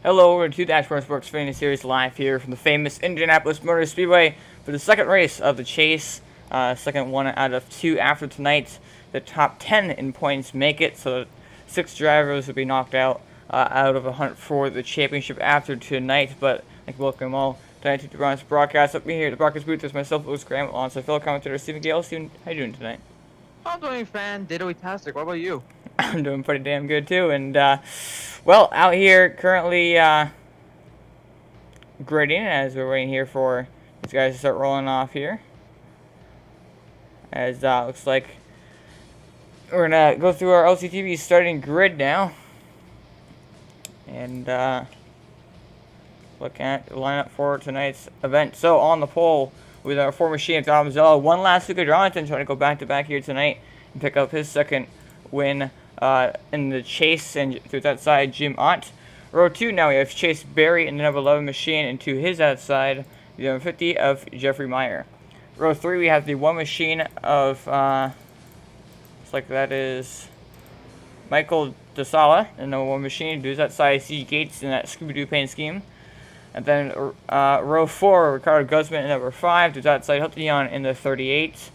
Hello, we're to the Atchison Motorsports Xfinity Series live here from the famous Indianapolis Motor Speedway for the second race of the chase. Second one out of two after tonight. The top 10 in points make it, so 6 drivers will be knocked out of a hunt for the championship after tonight. But I can welcome them all tonight to the Bronze broadcast. Up here at the broadcast booth, there's myself, Louis Graham, alongside fellow commentator Stephen Gale. Steven, how you doing tonight? I'm doing fantastic. What about you? I'm doing pretty damn good too, and well, out here currently gridding as we're waiting here for these guys to start rolling off here. As looks like we're gonna go through our LCTV starting grid now, and look at the lineup for tonight's event. So on the pole with our former machine, Tom Zella, one last Luca Jonathan trying to go back to back here tonight and pick up his second win in the chase, and through that side, Jim Ott. Row 2 now we have Chase Berry in the number 11 machine, and to his outside, the number 50 of Jeffrey Meyer. Row 3 we have the 1 machine of, looks like that is Michael DeSala in the 1 machine. To his outside, C. Gates in that Scooby-Doo paint scheme. And then row 4, Ricardo Guzman in number 5. To his outside, Hilton in the 38.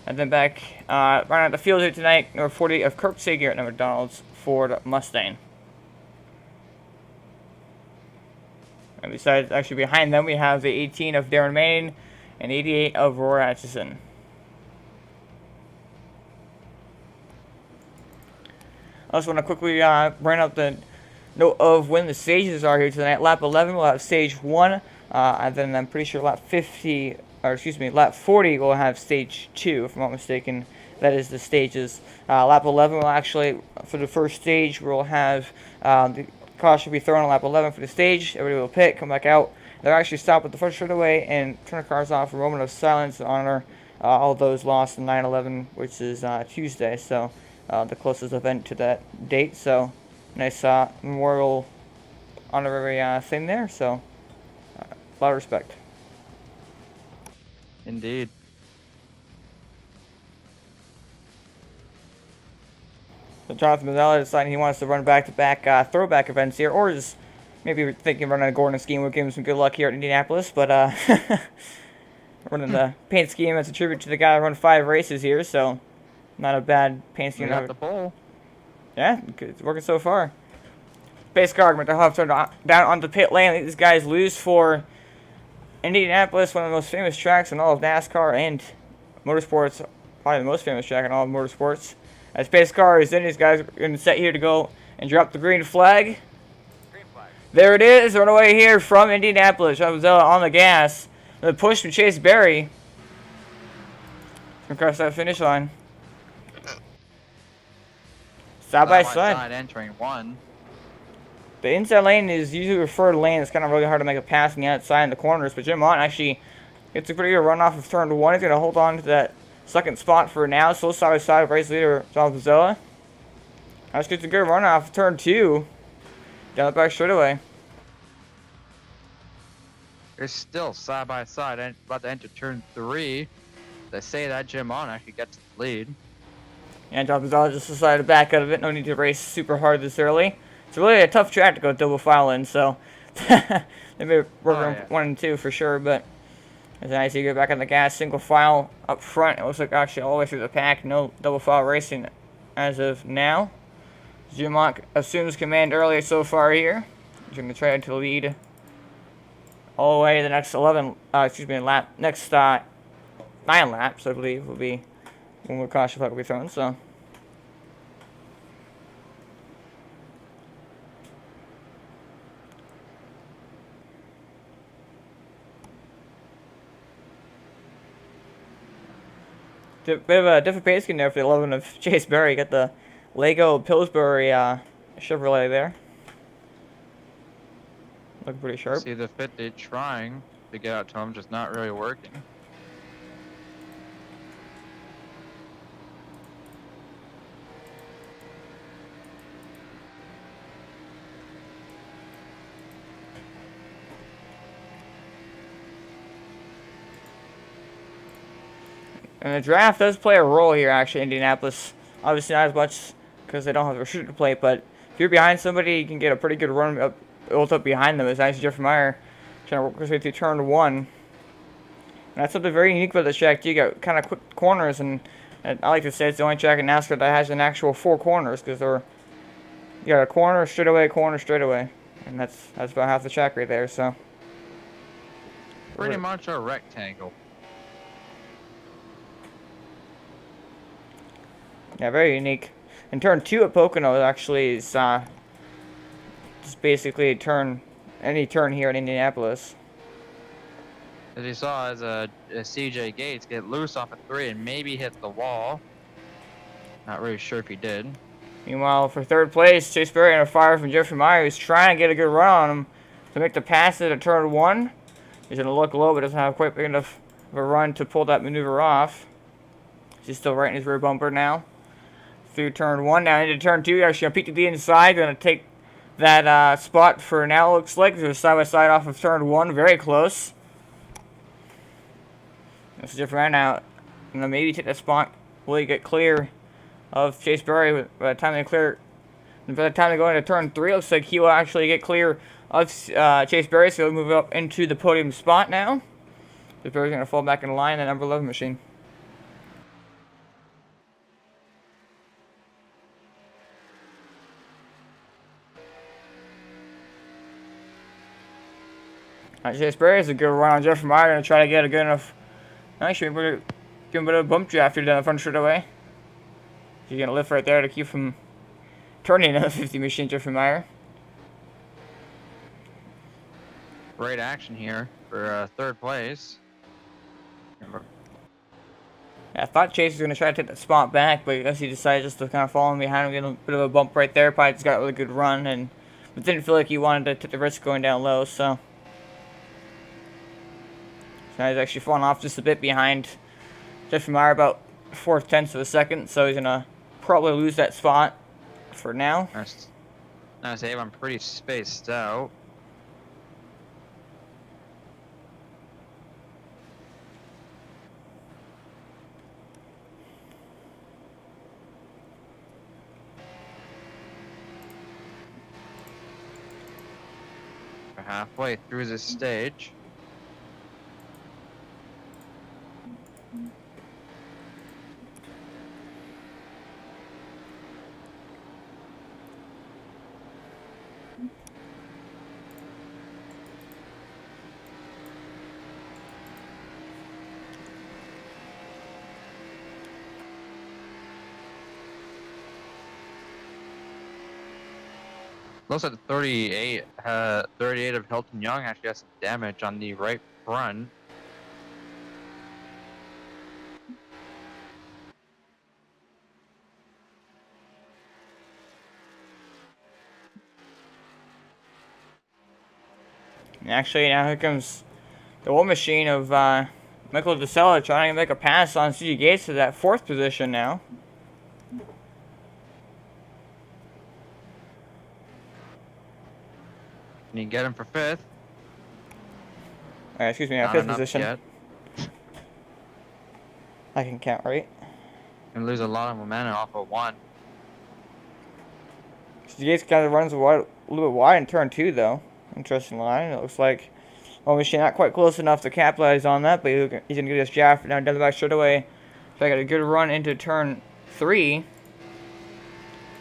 And then back, right out the field here tonight, number 40 of Kirk Sager at McDonald's Ford Mustang. And besides, actually behind them, we have the 18 of Darren Manning and 88 of Roy Atchison. I also want to quickly bring up the note of when the stages are here tonight. Lap 11 we'll have stage 1, and then I'm pretty sure lap 40 will have stage 2, if I'm not mistaken. That is the stages. Lap 11 will actually, for the first stage, we'll have the caution will be thrown on lap 11 for the stage. Everybody will pit, come back out. They'll actually stop at the first straightaway and turn the cars off for a moment of silence to honor all those lost in 9/11, which is Tuesday. So the closest event to that date. So nice memorial honorary thing there. So a lot of respect. Indeed. So Jonathan Mazzella deciding he wants to run back-to-back throwback events here, or just maybe thinking of running a Gordon scheme would give him some good luck here at Indianapolis. But running the paint scheme as a tribute to the guy who run 5 races here, so not a bad paint scheme. Got the pole. Yeah, it's working so far. Pace car argument. They'll have to turn down onto the pit lane. These guys lose for Indianapolis, one of the most famous tracks in all of NASCAR and motorsports, probably the most famous track in all of motorsports. As pace car is in, these guys are going to set here to go and drop the green flag. There it is, runaway here from Indianapolis. Mazzella on the gas. The push from Chase Berry. Across that finish line. Side by side. Entering 1. The inside lane is usually referred lane. It's kind of really hard to make a pass on the outside in the corners, but Jim Ott actually gets a pretty good run off of turn 1. He's going to hold on to that second spot for now. Still side by side of race leader John Mazzella. Just gets a good run off of turn 2. Down the back straightaway. They're still side by side and about to enter turn 3. They say that Jim Ott actually gets the lead. And John Mazzella just decided to back out of it. No need to race super hard this early. It's really a tough track to go double file in, so they may work on 1 and 2 for sure, but it's nice to get back on the gas, single file up front. It looks like actually all the way through the pack, no double file racing as of now. Jim Ott assumes command earlier so far here. He's going to try to lead all the way the next next 9 laps, I believe, will be when the caution flag will be thrown, so. Bit of a different pace scheme there for the 11 of Chase Berry. Got the Lego Pillsbury Chevrolet there. Looking pretty sharp. See the 50 trying to get out to him, just not really working. And the draft does play a role here, actually, Indianapolis. Obviously not as much because they don't have the restricted plate, but if you're behind somebody, you can get a pretty good run up built up behind them. It's actually Jeff Meyer trying to work his way through turn 1. And that's something very unique about this track. You got kind of quick corners, and I like to say it's the only track in NASCAR that has an actual 4 corners, because you got a corner, straight away, and that's about half the track right there. So pretty much a rectangle. Yeah, very unique. And turn 2 at Pocono actually is just basically any turn here in Indianapolis. As you saw, as CJ Gates get loose off of 3 and maybe hit the wall. Not really sure if he did. Meanwhile, for 3rd place, Chase Berry on a fire from Jeffrey Meyer, who's trying to get a good run on him to make the pass at turn 1. He's going to look low, but doesn't have quite big enough of a run to pull that maneuver off. He's still right in his rear bumper now. Through turn 1, now into turn 2, actually going to peek to the inside, going to take that spot for now, looks like. They're side-by-side off of turn 1, very close. This is Jeffrey now. And then maybe take that spot. Will he get clear of Chase Berry by the time they go into turn 3? Looks like he will actually get clear of Chase Berry, so he'll move up into the podium spot now. Chase Berry's going to fall back in line, the number 11 machine. Chase Berry has a good run on Jeffrey Meyer. Going to try to get a good enough. Actually, we're give him a bit of a bump draft here down the front straightaway. He's going to lift right there to keep from turning into the 50 machine, Jeffrey Meyer. Great action here for 3rd place. Yeah, I thought Chase was going to try to take that spot back, but I guess he decided just to kind of fall in behind him, get a bit of a bump right there. Probably just got a really good run, but didn't feel like he wanted to take the risk going down low, so now he's actually falling off just a bit behind Jeffrey Meyer, about 4/10 of a second, so he's going to probably lose that spot for now. Nice, Abe. I'm pretty spaced out. We're halfway through this stage. Looks like the 38 of Hilton Young actually has some damage on the right front. And actually, now here comes the one machine of Michael DeSella trying to make a pass on CJ Gates to that 4th position now. Can you get him for 5th? Alright, excuse me, Not 5th position. Yet. I can count, right? And lose a lot of momentum off of 1. CJ Gates kind of runs a little bit wide in turn 2, though. Interesting line. It looks like one machine not quite close enough to capitalize on that, but he's going to get his draft now down the back straightaway. So I got a good run into turn 3.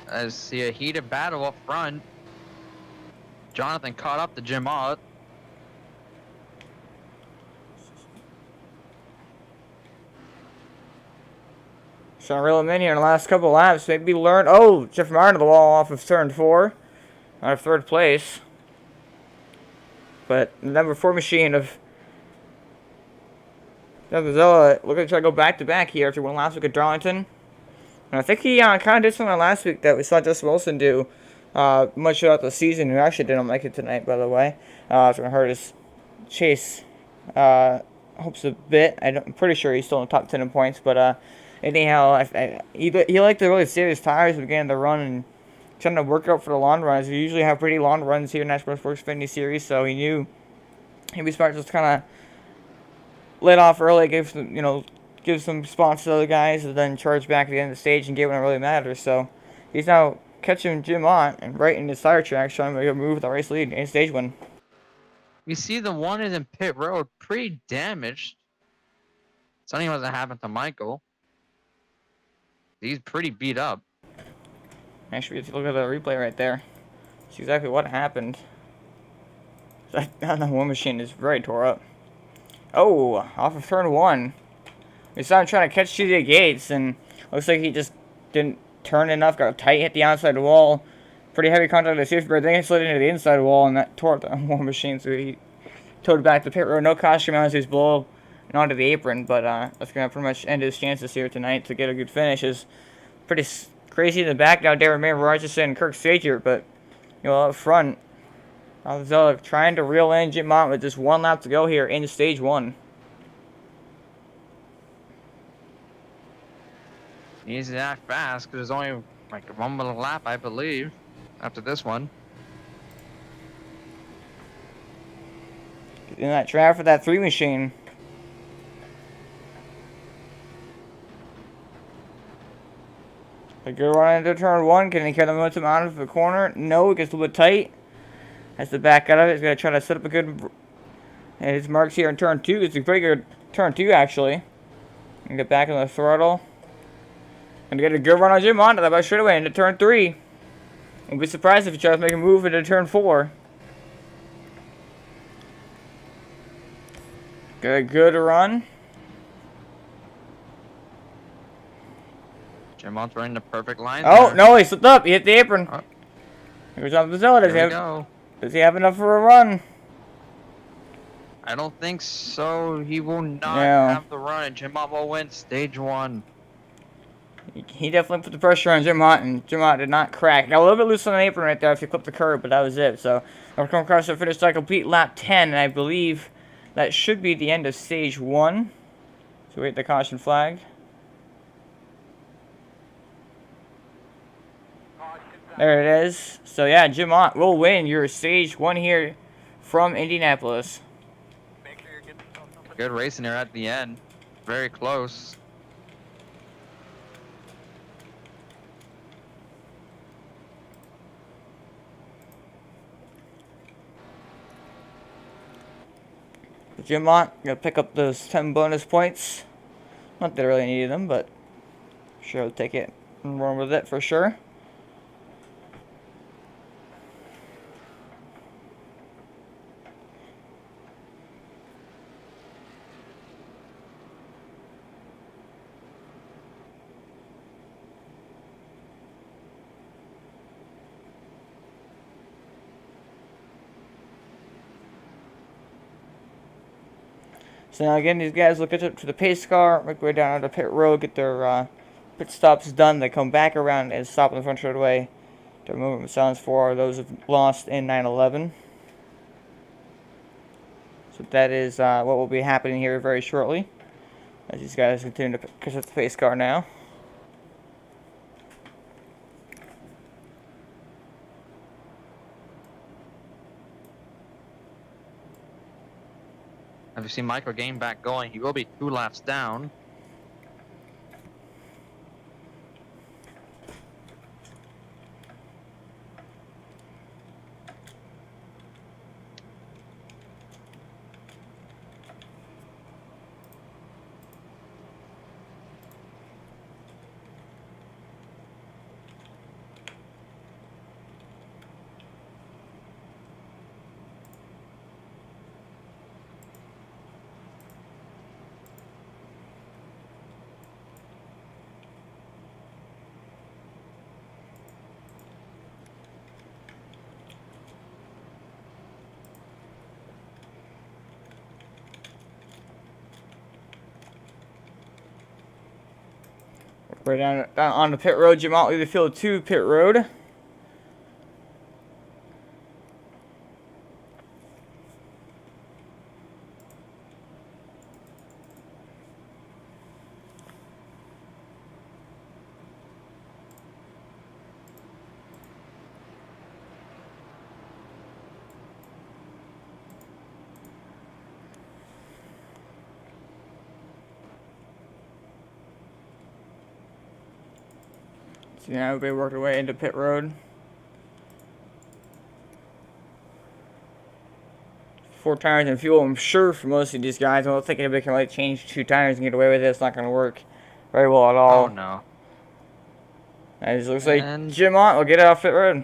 I see a heated battle up front. Jonathan caught up to Jim Ott. Trying to reel him in here in the last couple of laps. Maybe learn. Oh, Jeff Meyer to the wall off of turn 4. Out of 3rd place. But the number 4 machine of Zella looking to try to go back-to-back here after one last week at Darlington. And I think he kind of did something last week that we saw Justin Wilson do much throughout the season, who actually didn't make it tonight, by the way. It's going to hurt his chase hopes a bit. I'm pretty sure he's still in the top 10 in points, but anyhow, he liked to really save his tires at the beginning of the run and trying to work out for the long runs. We usually have pretty long runs here in National Motorsports Xfinity Series, so he knew he'd be smart just kind of let off early, give some spots to the other guys, and then charge back at the end of the stage and get when it really matters. So he's now catching Jim Ott and right in his tire tracks, trying to move the race lead in stage 1. We see the one is in pit road, pretty damaged. Something wasn't happened to Michael. He's pretty beat up. Actually, if you look at the replay right there, see exactly what happened. The one machine is very tore up. Oh, off of turn 1. We saw him trying to catch TJ Gates, and looks like he just didn't turn enough, got tight, hit the outside wall. Pretty heavy contact with the safety brake, then he slid into the inside wall, and that tore up the one machine, so he towed back to pit road. No caution rounds, he's below and onto the apron, but that's going to pretty much end his chances here tonight to get a good finish. Is pretty crazy in the back now, Darren May, Rogerson, and Kirk Sager, but you know, up front, Alzella trying to reel in Jim Mont with just 1 lap to go here in stage 1. He needs to act fast because there's only like 1 more lap, I believe, after this one. In that trap for that 3 machine. A good run into turn 1. Can he carry the momentum out of the corner? No, it gets a little bit tight. Has to back out of it. He's going to try to set up a good... And his marks here in turn 2. It's a pretty good turn 2, actually. And get back on the throttle. And get a good run on Jim Honda. That about straight away into turn 3. Won't be surprised if he tries to make a move into turn 4. Got a good run. Jim Mont's running the perfect line. Oh, there. no, he slipped up. He hit the apron. Oh. Here's on Bazilla. Does he have enough for a run? I don't think so. He will not Yeah. have the run. Jim Mont will win stage 1. He definitely put the pressure on Jim Mont, and Jim Mont did not crack. Got a little bit loose on the apron right there if you clip the curb, but that was it. So, we'll come across the finish line, complete lap 10, and I believe that should be the end of stage 1. So, wait the caution flag. There it is. So, yeah, Jim Mont will win your stage 1 here from Indianapolis. Good racing there at the end. Very close. Jim Mont gonna pick up those 10 bonus points. Not that I really needed them, but sure I'll take it and run with it for sure. So now again, these guys look up to the pace car, make their way down to pit road, get their pit stops done. They come back around and stop on the front straightaway to remove silence for those who've lost in 9/11. So that is what will be happening here very shortly, as these guys continue to catch up the pace car now. Have you seen Michael getting back going? He will be 2 laps down. We're down on the pit road. Jim Mont lead the field to pit road. So now everybody worked their way into pit road. 4 tires and fuel. I'm sure for most of these guys, I don't think anybody can like change 2 tires and get away with it. It's not going to work very well at all. Oh no. It looks And- like Jim Ott will get it off pit road.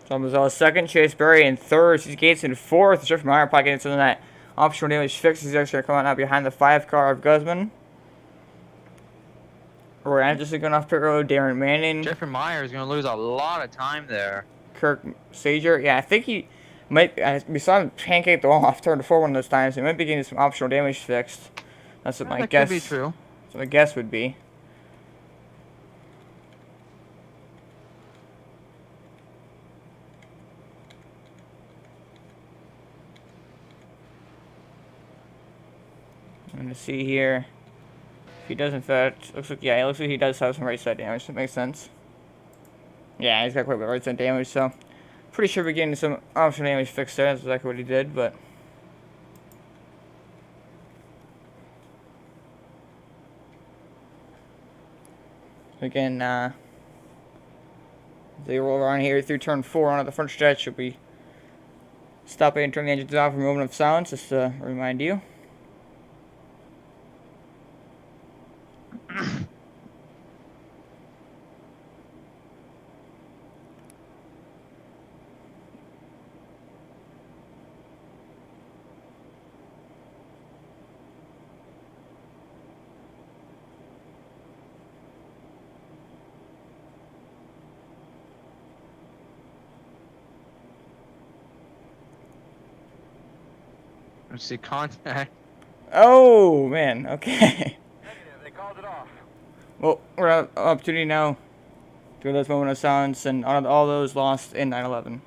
Tom Mazzella second, Chase Berry in third, Steve Gates in fourth. Jeff Meyer probably getting some of that optional damage fixed. He's actually coming out behind the 5 car of Guzman. Roy Anderson going off pit road. Darren Manning. Jeffrey Meyer is going to lose a lot of time there. Kirk Sager. Yeah, I think he might. We saw him pancake the wall off turn 4 one of those times. He might be getting some optional damage fixed. That's what my That guess. could be true. That's what my guess would be. I'm gonna see here if he does in fact. Looks like it looks like he does have some right side damage. That makes sense. Yeah, he's got quite a bit of right side damage, so pretty sure we're getting some optional damage fixed there. That's exactly what he did, but. Again, they roll around here through turn 4 onto the front stretch. Should be stopping and turn the engines off for a moment of silence, just to remind you. Let's see, contact. Oh, man, okay. Negative, they called it off. Well, we're at opportunity now to go to this moment of silence and honor all those lost in 9/11.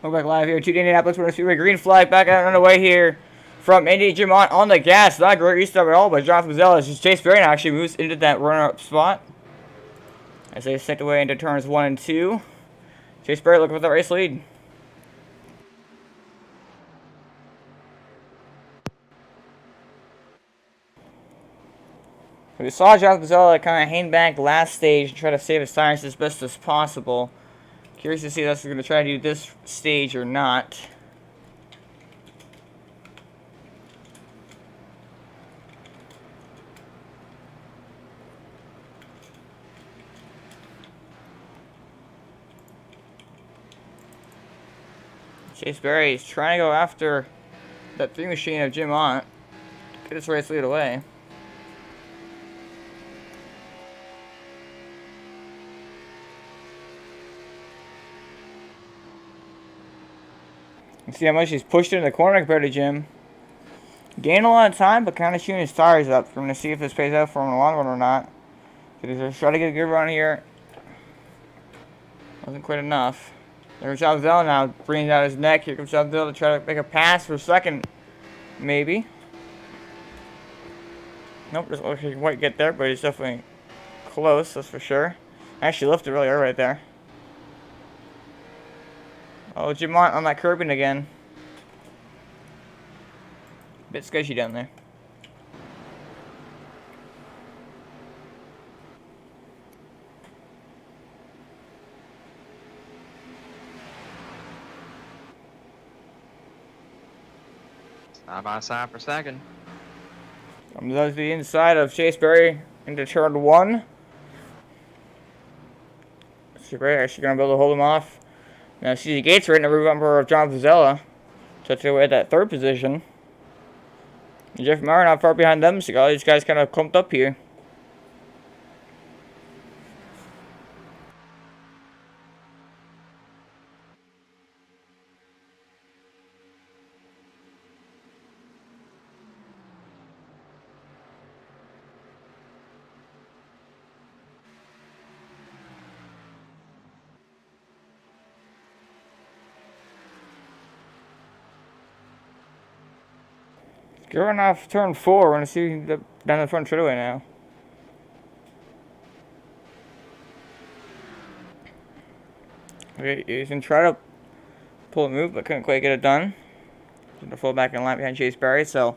We're back live here to Indianapolis Motor Speedway. Green flag back out underway here from Indy. Jim on the gas. Not a great restart at all, but Jonathan Mazzella as Chase Berry actually moves into that runner-up spot as they set away into turns 1 and 2. Chase Berry looking for the race lead. We saw Jonathan Mazzella kind of hang back last stage and try to save his tires as best as possible. Curious to see if that's going to try to do this stage or not. Chase Berry is trying to go after that 3 machine of Jim Ont. Get his race lead away. You see how much he's pushed into the corner compared to Jim. Gained a lot of time, but kind of shooting his tires up. We're going to see if this pays out for him in the long run or not. He's trying to get a good run here. Wasn't quite enough. There's Mazzella now, bringing out his neck. Here comes Mazzella to try to make a pass for second, maybe. Nope, doesn't look like he can quite get there, but he's definitely close, that's for sure. Actually lifted really early right there. Oh, Jim Ont on that curbing again. Bit sketchy down there. Side by side for second. Comes out to the inside of Chase Berry into turn 1. Chase Berry actually going to be able to hold him off. Now, CJ Gates right in the rear bumper of John Mazzella. Touching away at that 3rd position. And Jeff Maurer not far behind them, so all these guys kind of clumped up here. Going off turn 4, we're going to see down the front straightaway now. Okay, he's going to try to pull a move, but couldn't quite get it done. He's going to fall back in line behind Chase Berry, so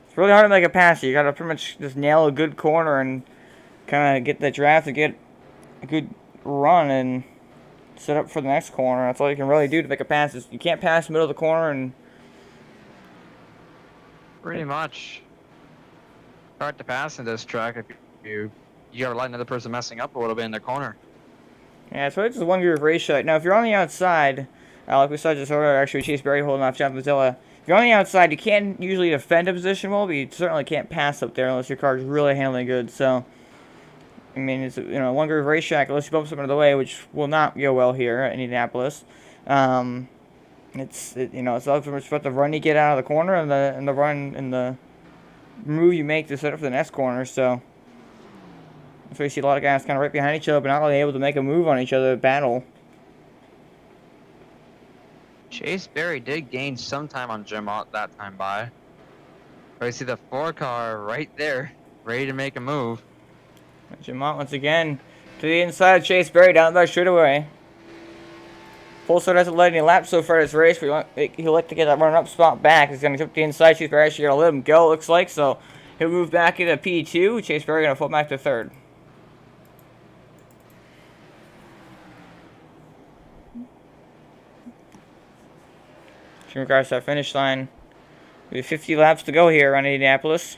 it's really hard to make a pass. You got to pretty much just nail a good corner and kind of get the draft to get a good run and set up for the next corner. That's all you can really do to make a pass. You can't pass the middle of the corner and Pretty much. Hard to pass in this track if you gotta let another person messing up a little bit in their corner. yeah, so it's just one groove race shot. Now, if you're on the outside, like we saw just earlier, actually, Chase Berry holding off John Mazzella. If you're on the outside, you can't usually defend a position well, but you certainly can't pass up there unless your car is really handling good. So, I mean, it's one groove race track unless you bump something out of the way, which will not go well here at Indianapolis. It's all from the run you get out of the corner and the run and the move you make to set up for the next corner. So that's why you see a lot of guys kind of right behind each other, but not really able to make a move on each other to battle. Chase Berry did gain some time on Jim Ott that time by. But you see the 4 car right there, ready to make a move. Jim Ott once again to the inside of Chase Berry down the back straightaway. Full start hasn't led any laps so far this race, but he'll like to get that run-up spot back. He's going to jump the inside. Chase Berry actually going to let him go, it looks like. So he'll move back into P2. Chase Berry going to flip back to 3rd. In regards to that finish line, we have 50 laps to go here around Indianapolis.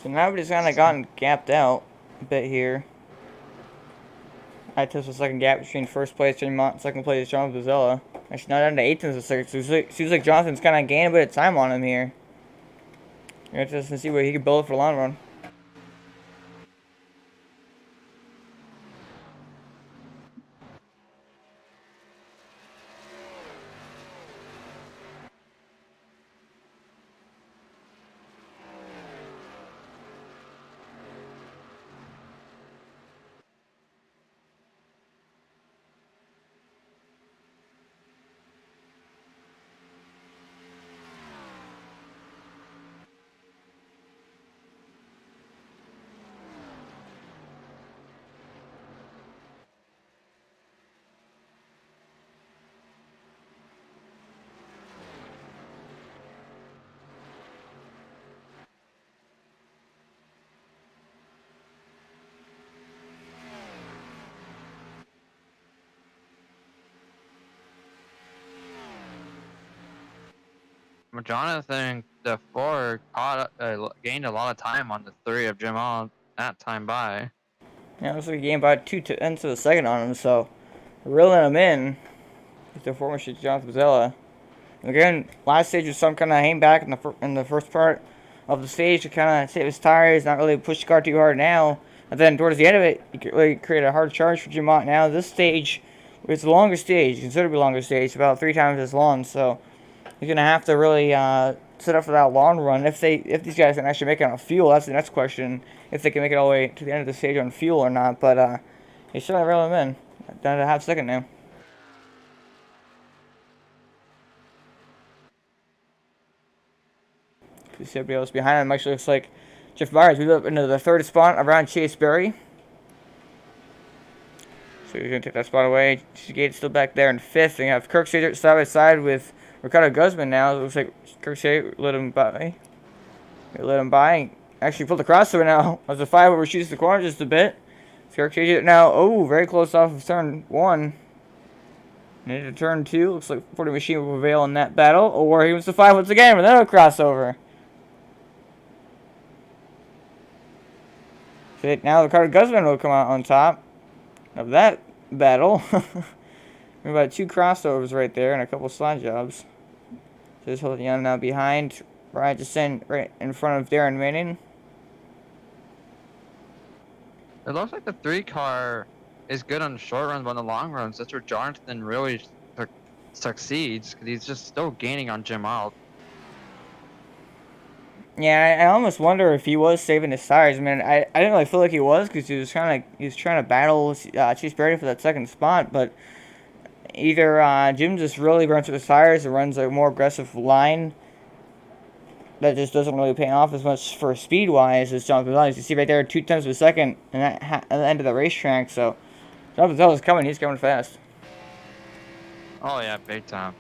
So now we've just kind of gotten gapped out a bit here. I took the second gap between first place Jimmy Mott and second place Jonathan Bozzella. Actually, not down to 18th of second. So seems like Jonathan's kind of gaining a bit of time on him here. You're interested to see where he can build for the long run. Jonathan, the 4, gained a lot of time on the 3 of Jim All that time by. Yeah, it looks like he gained about 2/10 of a second on him, so reeling him in with the former Jonathan Bozzella. And again, last stage was some kind of hang back in the first part of the stage to kind of save his tires, not really push the car too hard now. And then towards the end of it, he really created a hard charge for Jim Mott. Now this stage, it's a longer stage, considerably longer stage, about 3 times as long, so he's gonna have to really set up for that long run. If these guys can actually make it on fuel, that's the next question. If they can make it all the way to the end of the stage on fuel or not. But he's trying to reel him in. Down to a half second now. You see everybody else behind him. Actually looks like Jeff Myers moved up into the 3rd spot around Chase Berry. So he's gonna take that spot away. Gates still back there in 5th. And you have Kirk Sager side by side with Ricardo Guzman now. It looks like Kirk Sager let him by. Actually pulled the crossover now. As the 5 overshoots the corner just a bit. Kirk Sager now, very close off of turn 1. And into turn 2. Looks like 40 Machine will prevail in that battle. Or he wants the 5 once again with another crossover. So now Ricardo Guzman will come out on top of that battle. We have about 2 crossovers right there and a couple slide jobs. Just holding on now behind Brian Descent right in front of Darren Manning. It looks like the 3 car is good on the short runs, but on the long runs, that's where Jonathan really succeeds, because he's just still gaining on Jim Alt. Yeah, I almost wonder if he was saving his tires. I mean, I didn't really feel like he was, because he was trying to battle Chase Berry for that 2nd spot, but either Jim just really burns through his tires and runs a more aggressive line that just doesn't really pay off as much for speed-wise as Jonathan Bozzella. You see right there, 2/10 of a second at the end of the racetrack. So Jonathan Bozzella's coming. He's coming fast. Oh yeah, big time.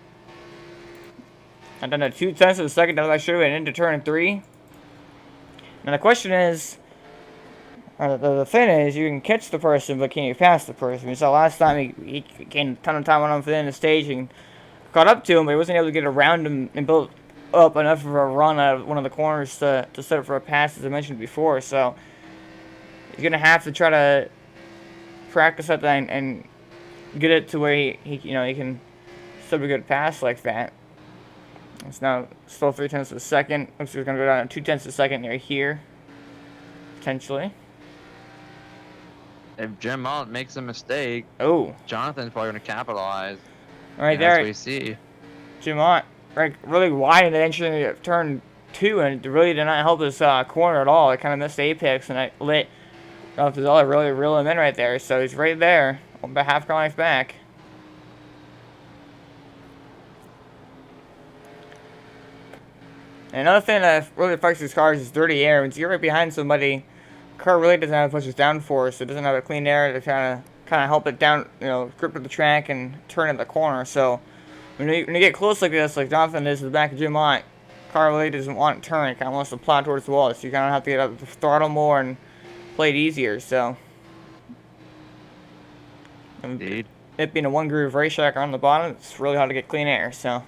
And then at 2/10 of a second, that was actually into turn 3. Now the question is, or the thing is, you can catch the person, but can you pass the person? We saw last time he gained a ton of time on him for the end of the stage and caught up to him, but he wasn't able to get around him and build up enough of a run out of one of the corners to set up for a pass, as I mentioned before. So he's gonna have to try to practice at that and get it to where he can still be a good pass like that. It's now still 3/10 of a second. Looks like it's gonna go down to 2/10 of a second near here, potentially. If Jim Alt makes a mistake, Jonathan's probably going to capitalize. Right there. That's what we see. Jim Alt, really wide in the entry of turn 2, and it really did not help his corner at all. It kind of missed the apex, and it lit Bozzella really reel him in right there. So he's right there, about half car length back. And another thing that really affects these cars is dirty air. When you're right behind somebody, the car really doesn't have as much as downforce. It doesn't have a clean air to kind of help it down, grip the track and turn in the corner. So when you get close like this, like Jonathan is to the back of Jim Mott, car really doesn't want to turn. It kind of wants to plow towards the wall. So you kind of have to get up the throttle more and play it easier. So Indeed. It being a 1-groove racetrack on the bottom, it's really hard to get clean air. So.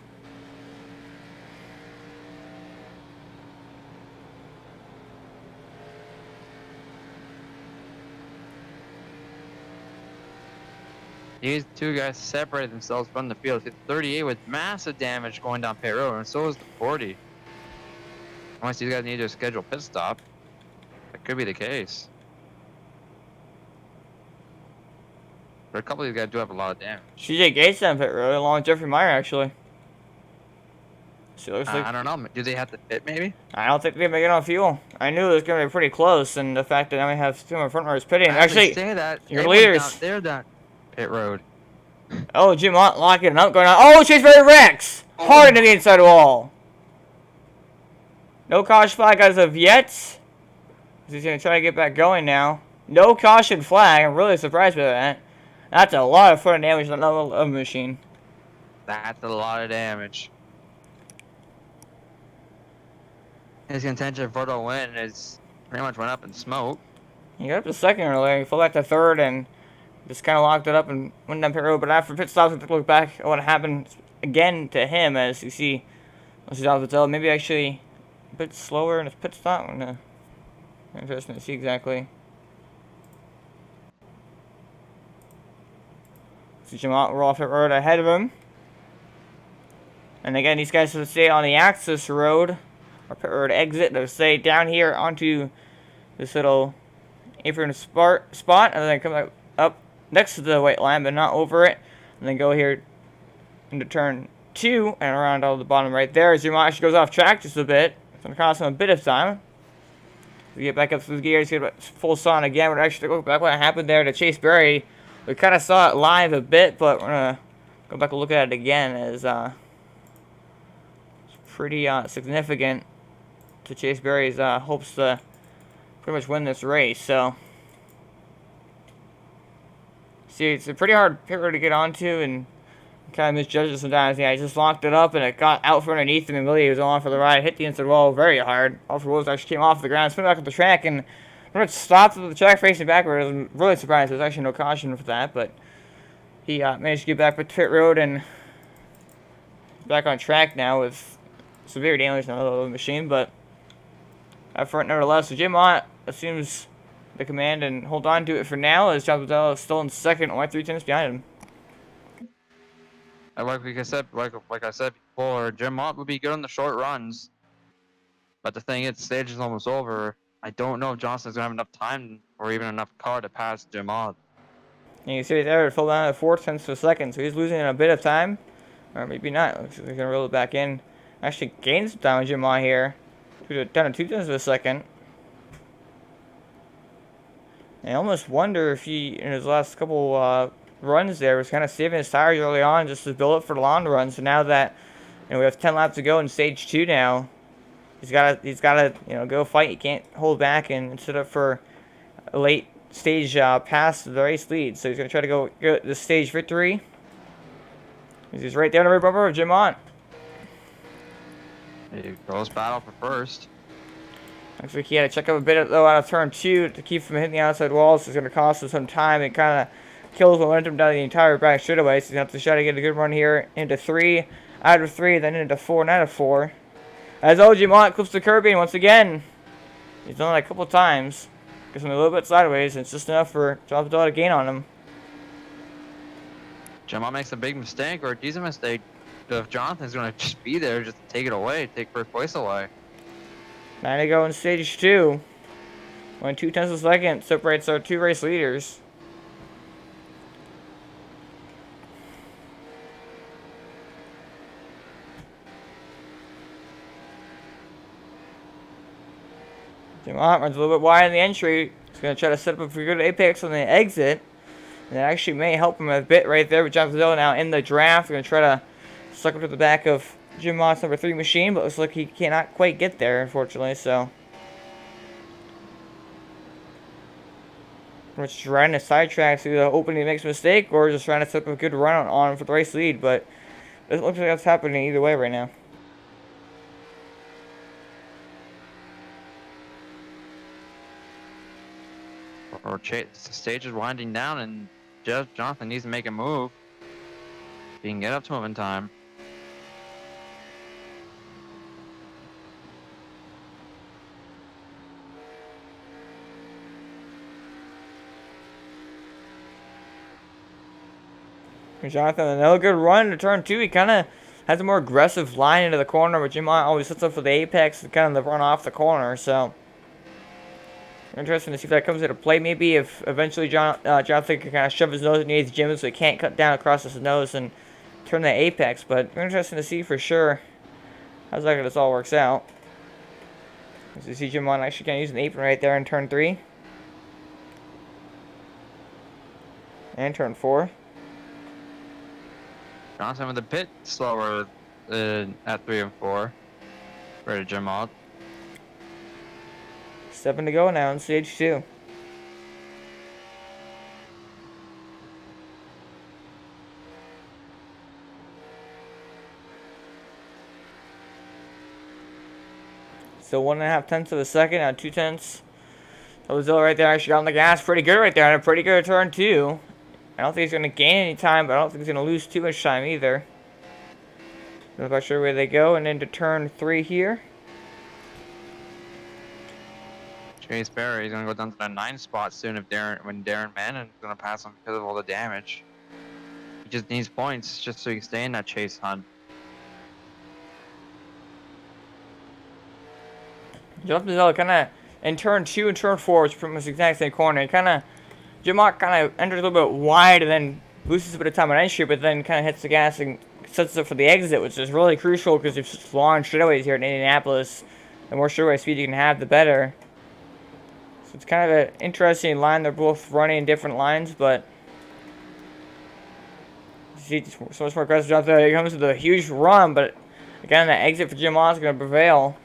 These two guys separated themselves from the field. 38 with massive damage going down pit road, and so is the 40. Unless these guys need to schedule pit stop, that could be the case. But a couple of these guys do have a lot of damage. CJ Gates on pit road along with Jeffrey Meyer actually. So it looks like I don't know. Do they have to pit maybe? I don't think they're making enough fuel. I knew it was going to be pretty close, and the fact that I only have two more front runners pitting. Actually, say that. your They went leaders. down there, that pit road. Oh, Jim Ott locking it up, going on. Oh, Chase Berry wrecks! Hard into the inside wall. No caution flag as of yet. He's going to try to get back going now. No caution flag. I'm really surprised by that. That's a lot of front damage on a machine. That's a lot of damage. His contention for the win is pretty much went up in smoke. He got up to second earlier. He fell back to third and just kind of locked it up and went down pit road. But after pit stops, we took a look back at what happened again to him. As you see, maybe actually a bit slower in his pit stop. Interesting to see exactly. See Jim Ott roll off pit road ahead of him. And again, these guys will stay on the access road. Or pit road exit. They'll stay down here onto this little apron spot. And then come back up next to the white line, but not over it. And then go here into turn 2 and around all the bottom right there. As Jim Ott actually goes off track just a bit. It's going to cost him a bit of time. We get back up through the gears, get full sun again. We're actually look back what happened there to Chase Berry. We kind of saw it live a bit, but we're going to go back and look at it again as it's pretty significant to Chase Berry's hopes to pretty much win this race. So, see, it's a pretty hard pit road to get onto and kind of misjudges sometimes. Yeah, he just locked it up and it got out from underneath him and really he was on for the ride. Hit the inside wall very hard. All four wheels actually came off the ground, spun back up the track and pretty much stopped at the track facing backwards. I'm really surprised there's actually no caution for that, but he managed to get back to pit road and back on track now with severe damage on the machine, but up front nevertheless. So Jim Ott assumes the command and hold on to it for now as John Patel is still in second, only 3 tenths behind him. And like I said before, Jim Ott would be good on the short runs. But the thing is, the stage is almost over. I don't know if Johnson's gonna have enough time or even enough car to pass Jim Ott. And you see there, it fell down to 4 tenths of a second, so he's losing a bit of time. Or maybe not. Looks like he's gonna roll it back in. Actually gains some time with Jim Ott here. Down to 2 tenths of a second. And I almost wonder if he, in his last couple runs there, was kind of saving his tires early on just to build up for the long run. So now that we have 10 laps to go in stage 2 now, he's gotta go fight. He can't hold back and set up for a late stage pass to the race lead. So he's gonna try to go get the stage victory. He's right there on the rear bumper of Jim Ott. Close battle for first. Looks like he had to check up a bit though out of turn 2 to keep from hitting the outside walls. So it's going to cost him some time. It kind of kills momentum down the entire back straightaway. So he's going to have to try to get a good run here into 3 out of 3, then into 4 and out of 4. As Jim Ott clips the curbing once again. He's done that a couple times. Gets him a little bit sideways, and it's just enough for John Patel to gain on him. Jim Ott makes a big mistake or a decent mistake. If Jonathan's going to just be there, just take it away, take first place away. 9 to go in stage 2. Only 2 tenths of a second separates our 2 race leaders. Jim Ott runs a little bit wide in the entry. He's going to try to set up a good apex on the exit. And it actually may help him a bit right there with John Patel now in the draft. We're going to try to suck up to the back of Jim Ott's number 3 machine, but looks like he cannot quite get there, unfortunately, so. We're just trying to sidetrack through the opening he makes a mistake, or just trying to set up a good run on him for the race lead, but it looks like that's happening either way right now. The stage is winding down, and Jonathan needs to make a move. He can get up to him in time. Jonathan, another good run to turn 2. He kind of has a more aggressive line into the corner, but Jim Mott always sets up for the apex and kind of the run off the corner. So interesting to see if that comes into play. Maybe if eventually Jonathan can kind of shove his nose underneath Jim so he can't cut down across his nose and turn the apex. But interesting to see for sure how exactly this all works out. As you see Jim Mott actually kind of using the apron right there in turn 3. And turn 4. Johnson with a bit slower at 3 and 4. Ready to Jim out. 7 to go now in stage 2. So 1.5 tenths of a second out 2 tenths. Ozil right there actually got on the gas pretty good right there. And a pretty good turn 2. I don't think he's going to gain any time, but I don't think he's going to lose too much time either. Not quite sure where they go. And into turn 3 here. Chase Berry is going to go down to the 9 spot soon when Darren Mannon's going to pass him because of all the damage. He just needs points just so he can stay in that chase hunt. Jeff Mazzella kind of in turn 2 and turn 4, which is pretty much the exact same corner. He kind of, Jim Mott kind of enters a little bit wide and then loses a bit of time on entry, but then kind of hits the gas and sets up for the exit, which is really crucial because there's long straightaways here in Indianapolis. The more straightaway speed you can have, the better. So it's kind of an interesting line. They're both running in different lines, but you see so much more aggressive job there. He comes with a huge run, but again, the exit for Jim Mott is going to prevail.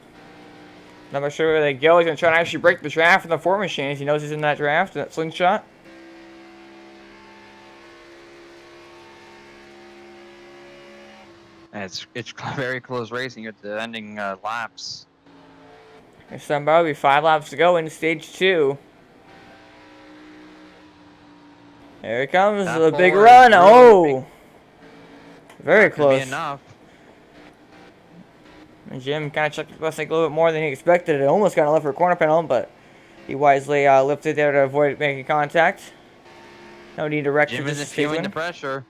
Not sure where they go. He's going to try to actually break the draft from the 4 machines. He knows he's in that draft, that slingshot. And it's very close racing at the ending laps. There's about 5 laps to go in stage 2. There he comes, That a big forward run. really Oh! Very That could be close. enough. And Jim kind of checked the bus a little bit more than he expected. It almost got left for a corner panel, but he wisely lifted there to avoid making contact. No need to wreck. Jim isn't feeling the pressure.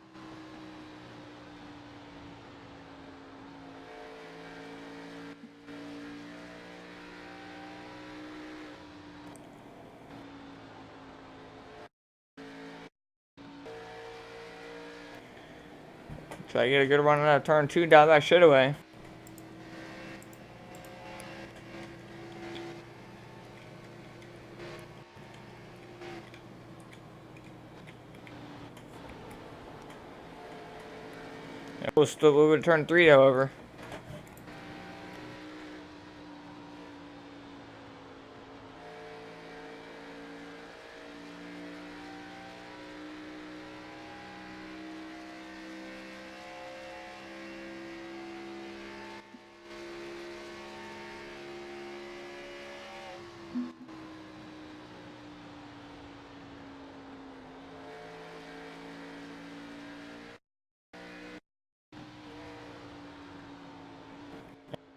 Try to get a good run on that turn 2 down that straightaway. It was still moving to turn 3, however.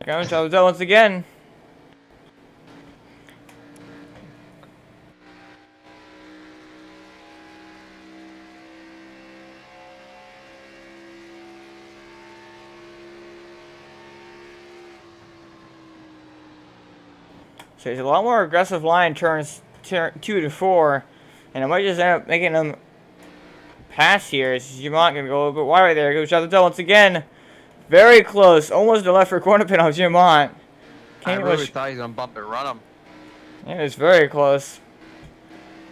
Comes Ozil once again. So he's a lot more aggressive line turns 2 to 4, and I might just end up making him pass here. You're not gonna go a little bit wide right there. Goes Ozil once again. Very close, almost the left for corner pin on Jim Mott. I really thought he was gonna bump and run him. It was very close.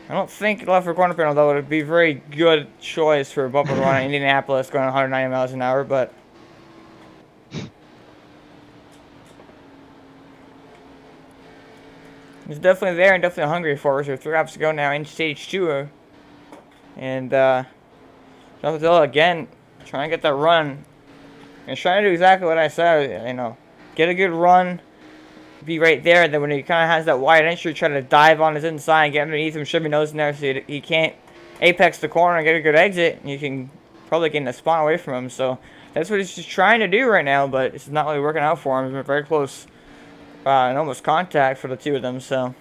I don't think left for corner panel though would be a very good choice for a bump and run in Indianapolis going 190 miles an hour, but he's definitely there and definitely hungry for us. We're 3 laps to go now in stage 2, and Jonathan again trying to get that run. And trying to do exactly what I said, you know, get a good run, be right there, and then when he kind of has that wide entry, try to dive on his inside, get underneath him, shove your nose in there so he can't apex the corner and get a good exit, and you can probably get in a spot away from him. So that's what he's just trying to do right now, but it's not really working out for him. He's been very close and almost contact for the 2 of them, so.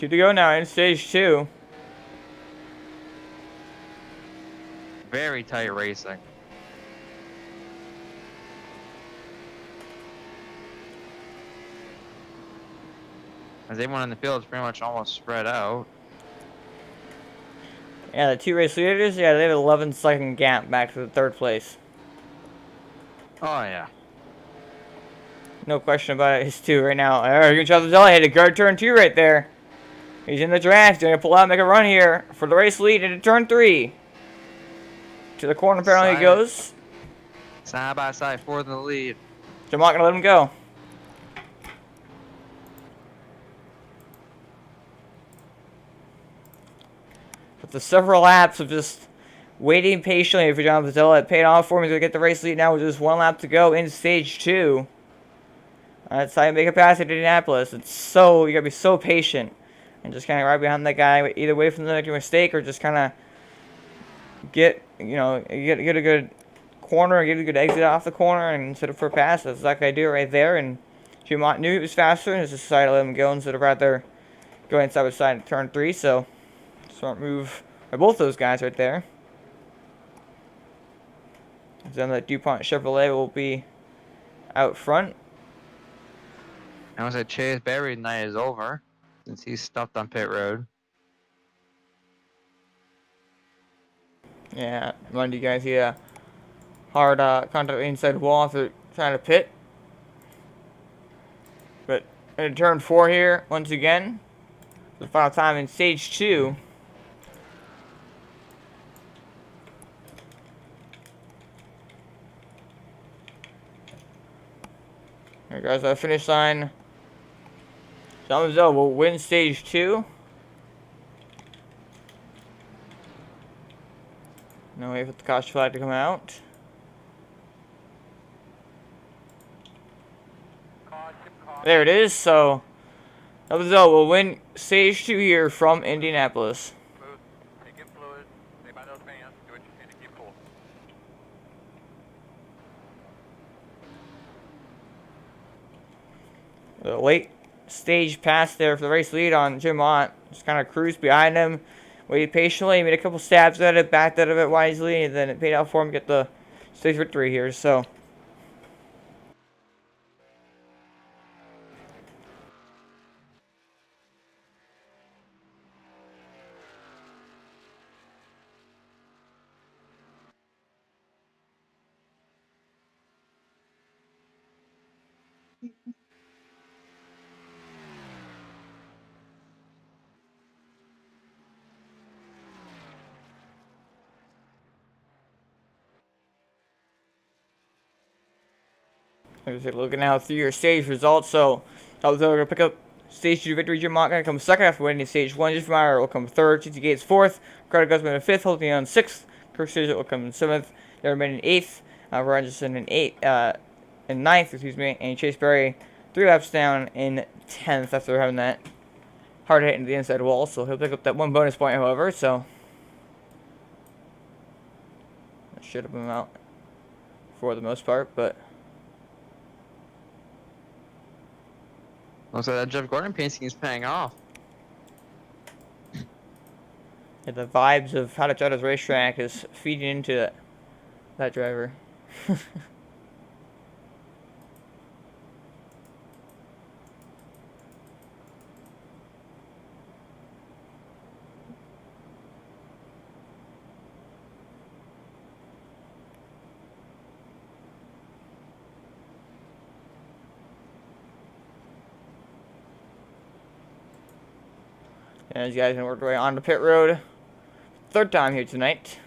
2 to go now in stage 2. Very tight racing. As everyone in the field is pretty much almost spread out. Yeah, the 2 race leaders, yeah, they have an 11-second gap back to the 3rd place. Oh yeah. No question about it. It's 2 right now. Alright, you can try the Zelly had to guard turn 2 right there. He's in the draft. He's going to pull out, make a run here for the race lead into turn 3. To the corner apparently he goes. Side by side, 4th in the lead. Jamont going to let him go. After several laps of just waiting patiently for John Vazella, it paid off for him. He's going to get the race lead now with just 1 lap to go in stage 2. That's how you make it past at Indianapolis. It's so, you got to be so patient. And just kind of right behind that guy, either wait for them to make a mistake or just kind of get a good corner, get a good exit off the corner and set up for a pass. That's exactly what I do right there. And Jamont knew he was faster and just decided to let him go instead of right there going side by side in turn 3. So, smart move by both those guys right there. Then the DuPont Chevrolet will be out front. I was at Chase Berry's night is over since he's stopped on pit road. Yeah, remind you guys, hard contact inside wall if they're trying to pit. But in turn 4 here, once again, the final time in stage 2. There goes our finish line. John Vazella will win stage 2. No wait for the caution flag to come out. There it is. So John Vazella will win stage 2 here from Indianapolis. Smooth. Take in fluid. Stay by those fans. Do what you need to keep cool. The late stage pass there for the race lead on Jamont. Just kind of cruised behind him. Waited patiently, made a couple stabs at it, backed out of it wisely, and then it paid out for him to get the stage victory here. So, looking now through your stage results. So, John Vazella going to pick up stage 2 victory. Jamont going to come second after winning stage 1. Jeff Meyer will come third. TT Gates fourth. Ricardo Guzman in fifth. Holding on sixth. Kirk Stewart will come in seventh. Darren Bennett in eighth. Ryan Anderson in ninth, and Chase Berry 3 laps down in 10th after having that hard hit into the inside wall. So he'll pick up that 1 bonus point, however. So that should have been out for the most part, but. Looks like that Jeff Gordon painting is paying off. Yeah, the vibes of how to try this racetrack is feeding into that driver. And these guys gonna work their way onto pit road. 3rd time here tonight.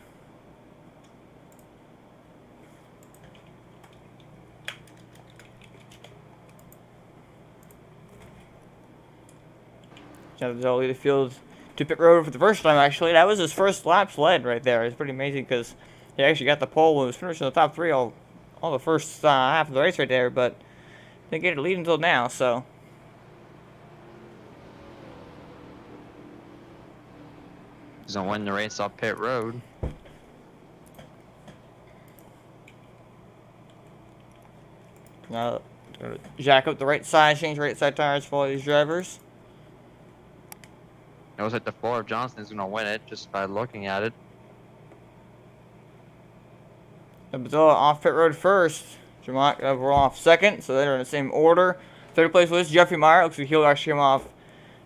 John Vazella lead the field to pit road for the first time, actually. That was his first laps led right there. It's pretty amazing because he actually got the pole when he was finishing in the top 3 all the first half of the race right there, but didn't get a lead until now, so. Doesn't win the race off pit road. Now, jack up the right side, change right side tires for all these drivers. It looks like the 4 of Johnson is going to win it just by looking at it. Abdullah off pit road first. Jamont we're off second, so they're in the same order. Third place was Jeffrey Meyer. Looks like he'll actually come off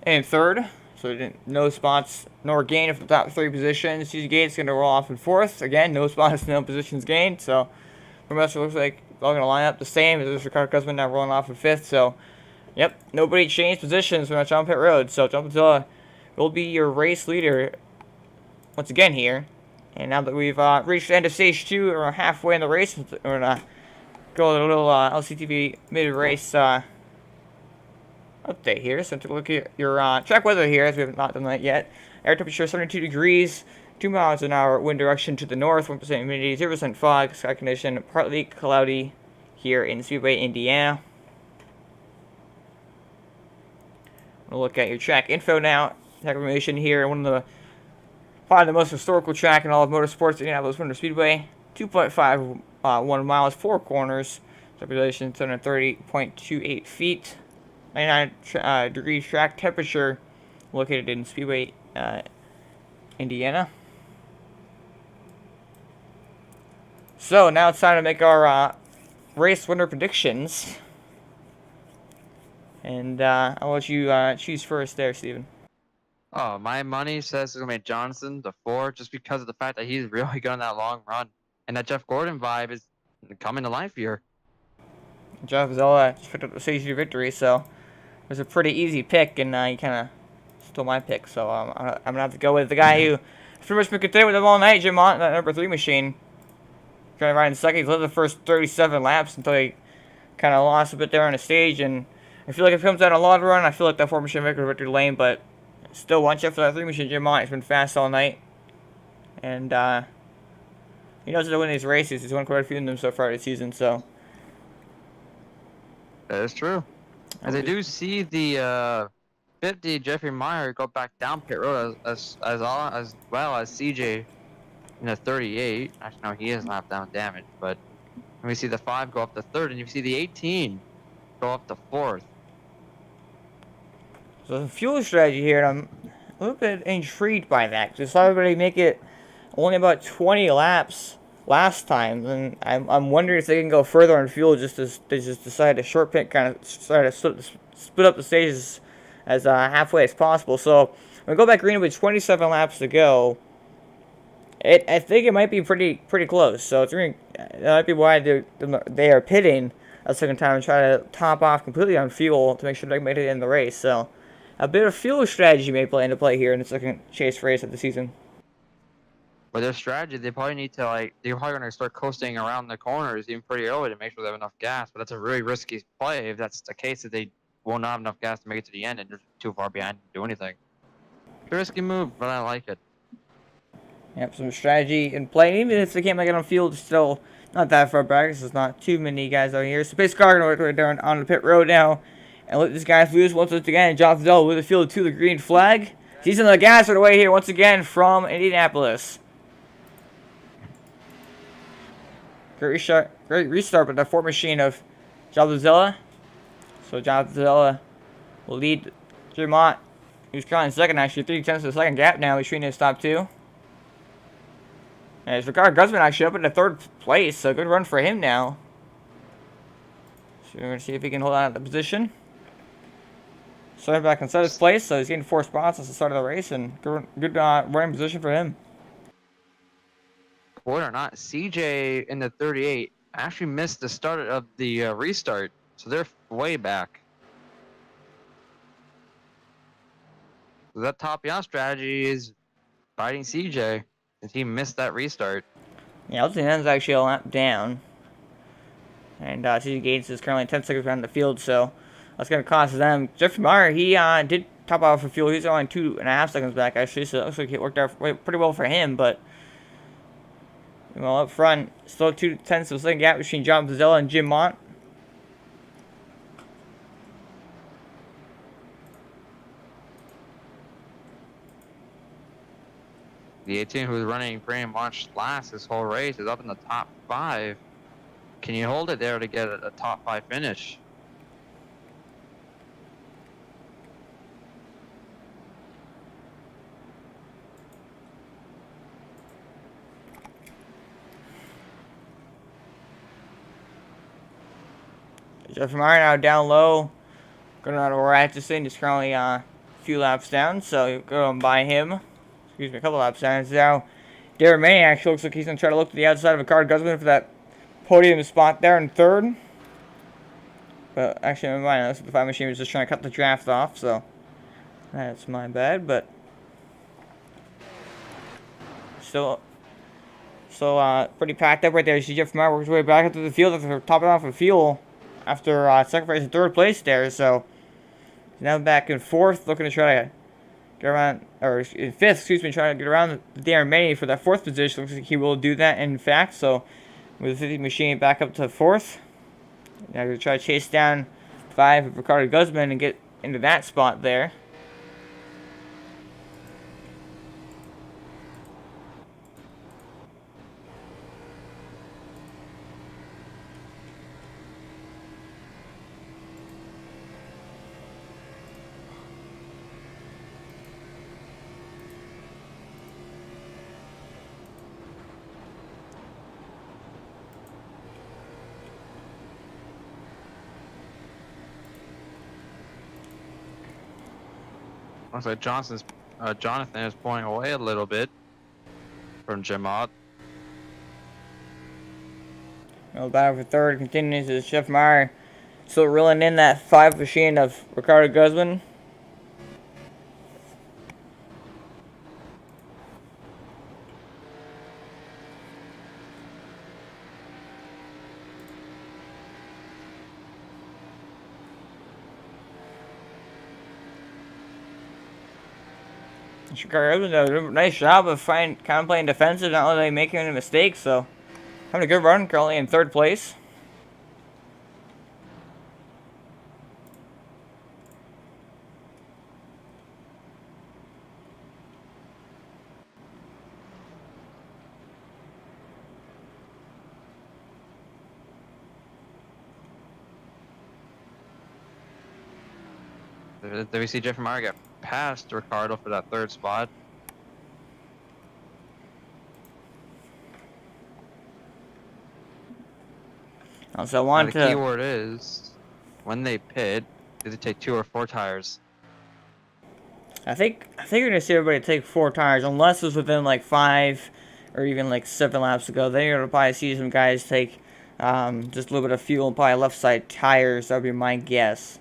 in third. So no spots nor gain of the top 3 positions. CJ Gates going to roll off in fourth. Again, no spots, no positions gained. So the rest looks like all going to line up the same. There's Ricardo Guzman now rolling off in fifth. So, yep, nobody changed positions when it's on pit road. So John Abdullah will be your race leader once again here. And now that we've reached the end of stage 2, we're halfway in the race. We're going to go a little LCTV mid-race update here. So take a look at your track weather here, as we have not done that yet. Air temperature 72 degrees, 2 miles an hour, wind direction to the north, 1% humidity, 0% fog, sky condition partly cloudy here in Speedway, Indiana. We'll look at your track info now. Track information here. Probably the most historical track in all of motorsports, Indianapolis Motor Speedway. 2.51 miles, 4 corners. Population 730.28 feet. 99 degrees track temperature. Located in Speedway, Indiana. So now it's time to make our race winner predictions. And I'll let you choose first there, Steven. Oh, my money says it's going to be Johnson, the 4, just because of the fact that he's really good on that long run. And that Jeff Gordon vibe is coming to life here. Jeff Zella just picked up the stage 2 victory, so it was a pretty easy pick, and he kind of stole my pick. So I'm going to have to go with the guy who pretty much been contending with him all night, Jim Mont, that number 3 machine. Trying to ride in second. He's led the first 37 laps until he kind of lost a bit there on the stage. And I feel like if it comes out a long run, I feel like that 4 machine victory victory lane, but still watch out for that 3 machine Jim Mont. He's been fast all night. And he knows how to win these races. He's won quite a few of them so far this season, so. That is true. As I do see the 50 Jeffrey Meyer go back down pit road as well as CJ in the 38. Actually, no, he is lap down damage, but we see the 5 go up to 3rd, and you see the 18 go up to 4th. So the fuel strategy here, and I'm a little bit intrigued by that, because I saw everybody make it only about 20 laps last time, and I'm wondering if they can go further on fuel just as they just decide to short pit, kind of try to split up the stages as halfway as possible. So when we go back green with 27 laps to go, I think it might be pretty close. So that might be why they are pitting a second time and try to top off completely on fuel to make sure they make it in the race. So a bit of fuel strategy may play into play here in the second chase race of the season. But their strategy, they probably need to they're probably going to start coasting around the corners even pretty early to make sure they have enough gas. But that's a really risky play if that's the case, that they will not have enough gas to make it to the end and they're too far behind to do anything. It's a risky move, but I like it. Yep, some strategy in play. Even if they can't make it on field, it's still not that far back. There's not too many guys out here. So pace car going to work right down on the pit road now and let these guys lose once again. John Fidel with the field to the green flag. He's in the gas right away here once again from Indianapolis. Great restart with the 4 machine of John Zella. So John Zella will lead Jermont, who's currently in second, actually 3/10 of the second gap now between his top 2. And it's Ricardo Guzman actually up in the 3rd place, so good run for him now. So we're going to see if he can hold on to the position. Starting back in 7th place, so he's getting 4 spots at the start of the race, and good running position for him. Believe it or not, CJ in the 38 actually missed the start of the restart, so they're way back. So that top down strategy is fighting CJ, and he missed that restart. Yeah, Elton's actually a lap down. And CJ Gates is currently 10 seconds around the field, so that's going to cost them. Jeff Meyer, he did top off for fuel. He's only 2.5 seconds back, actually, so it looks like it worked out pretty well for him, but well, up front, still 2/10 of the second gap between John Pizzella and Jim Mont. The 18 who's running pretty much last this whole race is up in the top 5. Can you hold it there to get a top 5 finish? Jeff Meyer now down low. Going on over Atchison, just currently a few laps down, so you go on by him. Excuse me, a couple laps down. Now, Darren Manning actually looks like he's going to try to look to the outside of Ricardo Guzman for that podium spot there in third. But actually, never mind. That's the 5 machine was just trying to cut the draft off, so that's my bad. But still pretty packed up right there. You see Jeff Meyer works his way back into the field after topping off of fuel after sacrificing third place there. So he's now back in fourth, looking to try to get around, or in fifth, excuse me, trying to get around Darren Manning for that fourth position. Looks like he will do that, in fact. So with the 50 machine back up to fourth, now we're going to try to chase down 5 of Ricardo Guzman and get into that spot there. Looks like Jonathan is pulling away a little bit from Jemot. Well, battle for third continues as Jeff Meyer still reeling in that 5 machine of Ricardo Guzman. Ricardo Guzman does a nice job of kind of playing defensive, not really making any mistakes, so having a good run, currently in third place. Did we see Jeffrey Meyer get past Ricardo for that third spot? Also, I want the keyword is, when they pit, do they take 2 or 4 tires? I think you're gonna see everybody take 4 tires, unless it's within like 5 or even like 7 laps to go. Then you're gonna probably see some guys take just a little bit of fuel and probably left side tires. That would be my guess.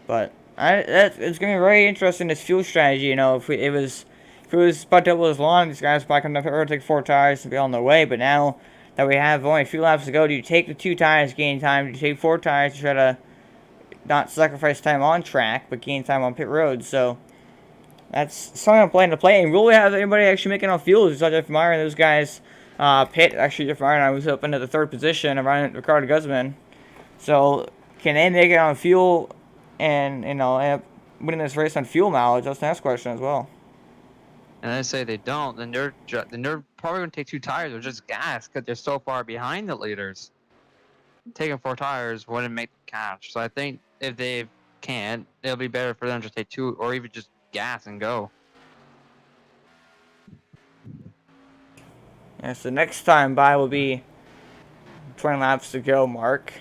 But it's gonna be very interesting, this fuel strategy. You know, if it was about double as long, these guys probably come up here take 4 tires and be on their way. But now that we have only a few laps to go, do you take the 2 tires, gain time? Do you take 4 tires to try to not sacrifice time on track, but gain time on pit road? So that's something I'm planning to play. And will we have anybody actually making off fuel? We saw Jeff Meyer and those guys pit. Actually, Jeff Meyer and I was up into the 3rd position around Ricardo Guzman. So can they make it on fuel and, you know, end up winning this race on fuel mileage? That's the next question as well. And I say they don't, then they're probably going to take 2 tires or just gas because they're so far behind the leaders. Taking 4 tires wouldn't make the catch. So I think if they can't, it'll be better for them to take 2 or even just gas and go. Yeah, so next time by will be 20 laps to go mark.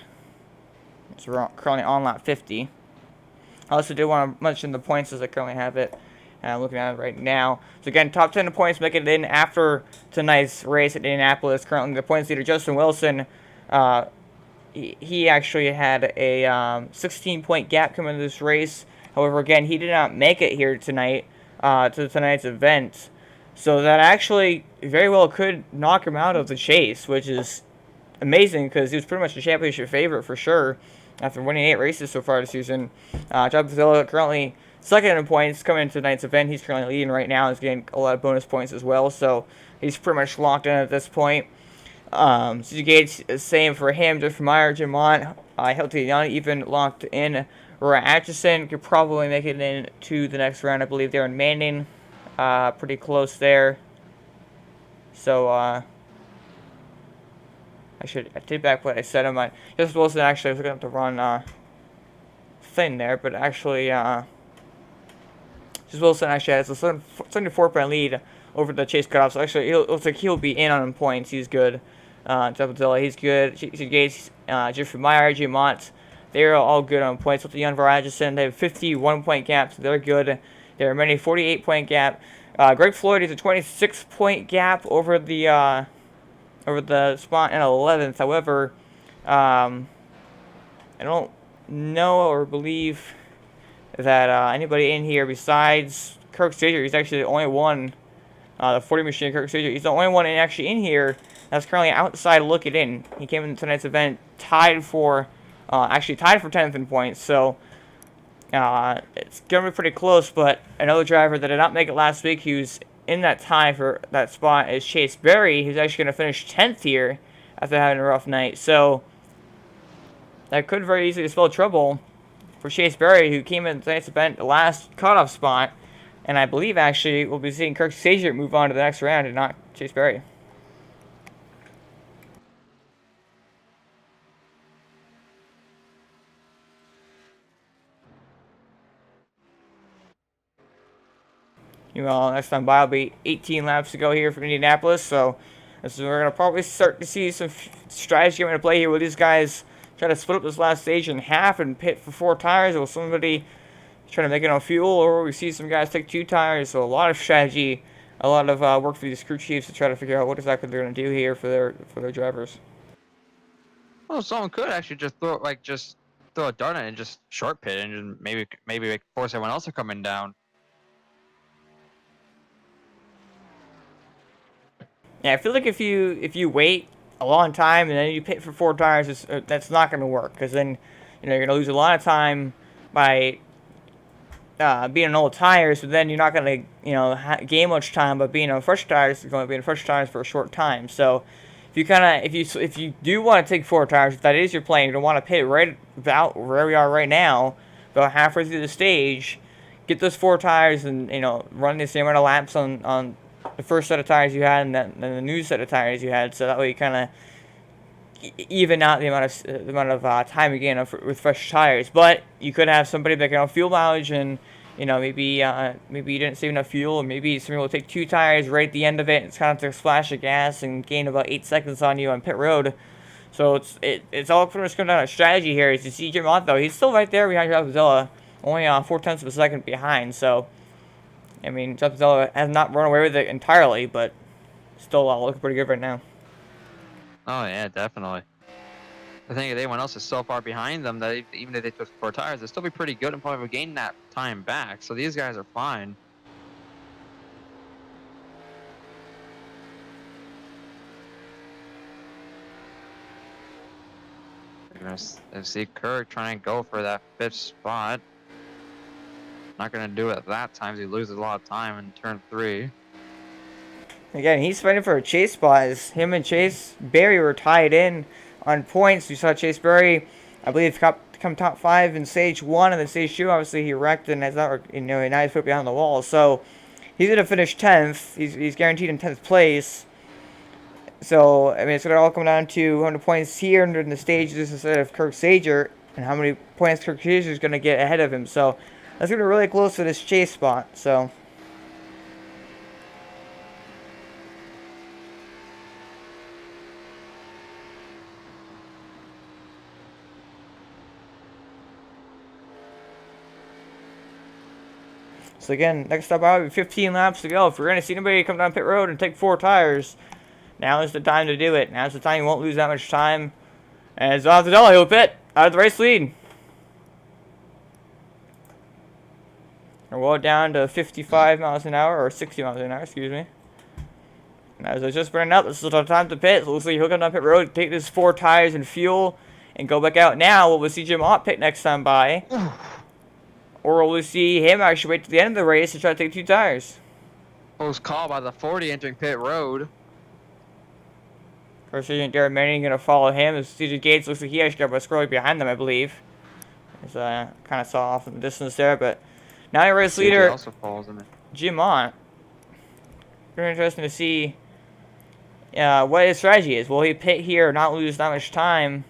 So we're currently on lap 50. I also do want to mention the points as I currently have it. And I'm looking at it right now. So again, top 10 points make it in after tonight's race at Indianapolis. Currently the points leader, Justin Wilson, he actually had a 16-point gap coming into this race. However, again, he did not make it here tonight to tonight's event. So that actually very well could knock him out of the chase, which is amazing because he was pretty much the championship favorite for sure after winning 8 races so far this season. John Pizzella currently second in points coming into tonight's event. He's currently leading right now. He's getting a lot of bonus points as well, so he's pretty much locked in at this point. CJ Gates is same for him. Jeff Meyer, Jim Mont, Hilton Young even locked in. Atchison could probably make it in to the next round. I believe they're in Manning, pretty close there. So I take back what I said on my. Just Wilson actually was looking at the wrong thing there, but actually just Wilson actually has a 74-point lead over the chase cutoff. So actually, it looks like he'll be in on points. He's good. Jeff Pizzella, he's good. CJ Gates, Jeffrey Meyer, Jim Mont, They're all good on points with the Unvar Atchison. They have 51-point gap, so they're good. There are many 48-point gap. Greg Floyd is a 26-point gap over the spot in 11th. However, I don't know or believe that anybody in here besides Kirk Stager, he's actually the only one, the 40 machine Kirk Stager, he's the only one actually in here that's currently outside looking in. He came in tonight's event tied for 10th in points, so it's going to be pretty close, but another driver that did not make it last week, who's in that tie for that spot, is Chase Berry, who's actually going to finish 10th here after having a rough night. So that could very easily spell trouble for Chase Berry, who came in tonight's event, the last cutoff spot, and I believe actually we'll be seeing Kirk Stager move on to the next round and not Chase Berry. Next time by will be 18 laps to go here from Indianapolis, so we're going to probably start to see some strategy coming into play here with these guys try to split up this last stage in half and pit for 4 tires, or somebody trying to make it on fuel, or we see some guys take 2 tires. So a lot of strategy, a lot of work for these crew chiefs to try to figure out what exactly they're going to do here for their drivers. Well, someone could actually just throw a dart in and just short pit and just maybe force everyone else to coming down. Yeah, I feel like if you wait a long time and then you pit for 4 tires, that's not going to work, because then you're going to lose a lot of time by being on old tires. So then you're not going to gain much time by being on fresh tires. You're going to be on fresh tires for a short time. So if you do want to take 4 tires, if that is your plan, you don't want to pit right about where we are right now, about halfway through the stage, get those 4 tires and run the same amount of laps on the first set of tires you had and then the new set of tires you had, so that way you kind of even out the amount of time you gain with fresh tires. But you could have somebody that can fuel mileage, and maybe you didn't save enough fuel, or maybe somebody will take 2 tires right at the end of it. It's kind of a splash of gas and gain about 8 seconds on you on pit road. So it's all pretty much coming down to strategy here. As you see Jim Ott, though, he's still right there behind Zilla, only 0.4 of a second behind. So I mean, Zilla has not run away with it entirely, but still looking pretty good right now. Oh yeah, definitely. I think if anyone else is so far behind them that even if they took 4 tires, they'd still be pretty good and probably gain that time back. So these guys are fine. You're gonna see Kirk trying to go for that 5th spot. Not going to do it that time. He loses a lot of time in turn 3. Again, he's fighting for a chase spot. As him and Chase Berry were tied in on points. You saw Chase Berry, I believe, come top 5 in stage 1, and then stage 2, obviously he wrecked and has not, now he's put behind the wall. So he's going to finish 10th. He's guaranteed in 10th place. So I mean, it's going to all come down to how many points here in the stages instead of Kirk Stager, and how many points Kirk Stager is going to get ahead of him. So that's going to be really close to this chase spot. So again, next up, I'll be 15 laps to go. If we're going to see anybody come down pit road and take 4 tires, now is the time to do it. Now's the time you won't lose that much time. And Zazadella, he'll pit out of the race lead. We're well down to 55 miles an hour, or 60 miles an hour, excuse me. And as I was just burning up, this is the time to pit. So it looks like he'll come down pit road, take these 4 tires and fuel, and go back out. Now, will we see Jim Ott pit next time by? Or will we see him actually wait to the end of the race to try to take 2 tires? Close call by the 40 entering pit road. First Agent Darren Manning going to follow him. As CJ Gates looks like he actually got a scrolling behind them, I believe. As I kind of saw off in the distance there, but now your race leader, also falls in it. Jim Ott. Very interesting to see what his strategy is. Will he pit here or not lose that much time?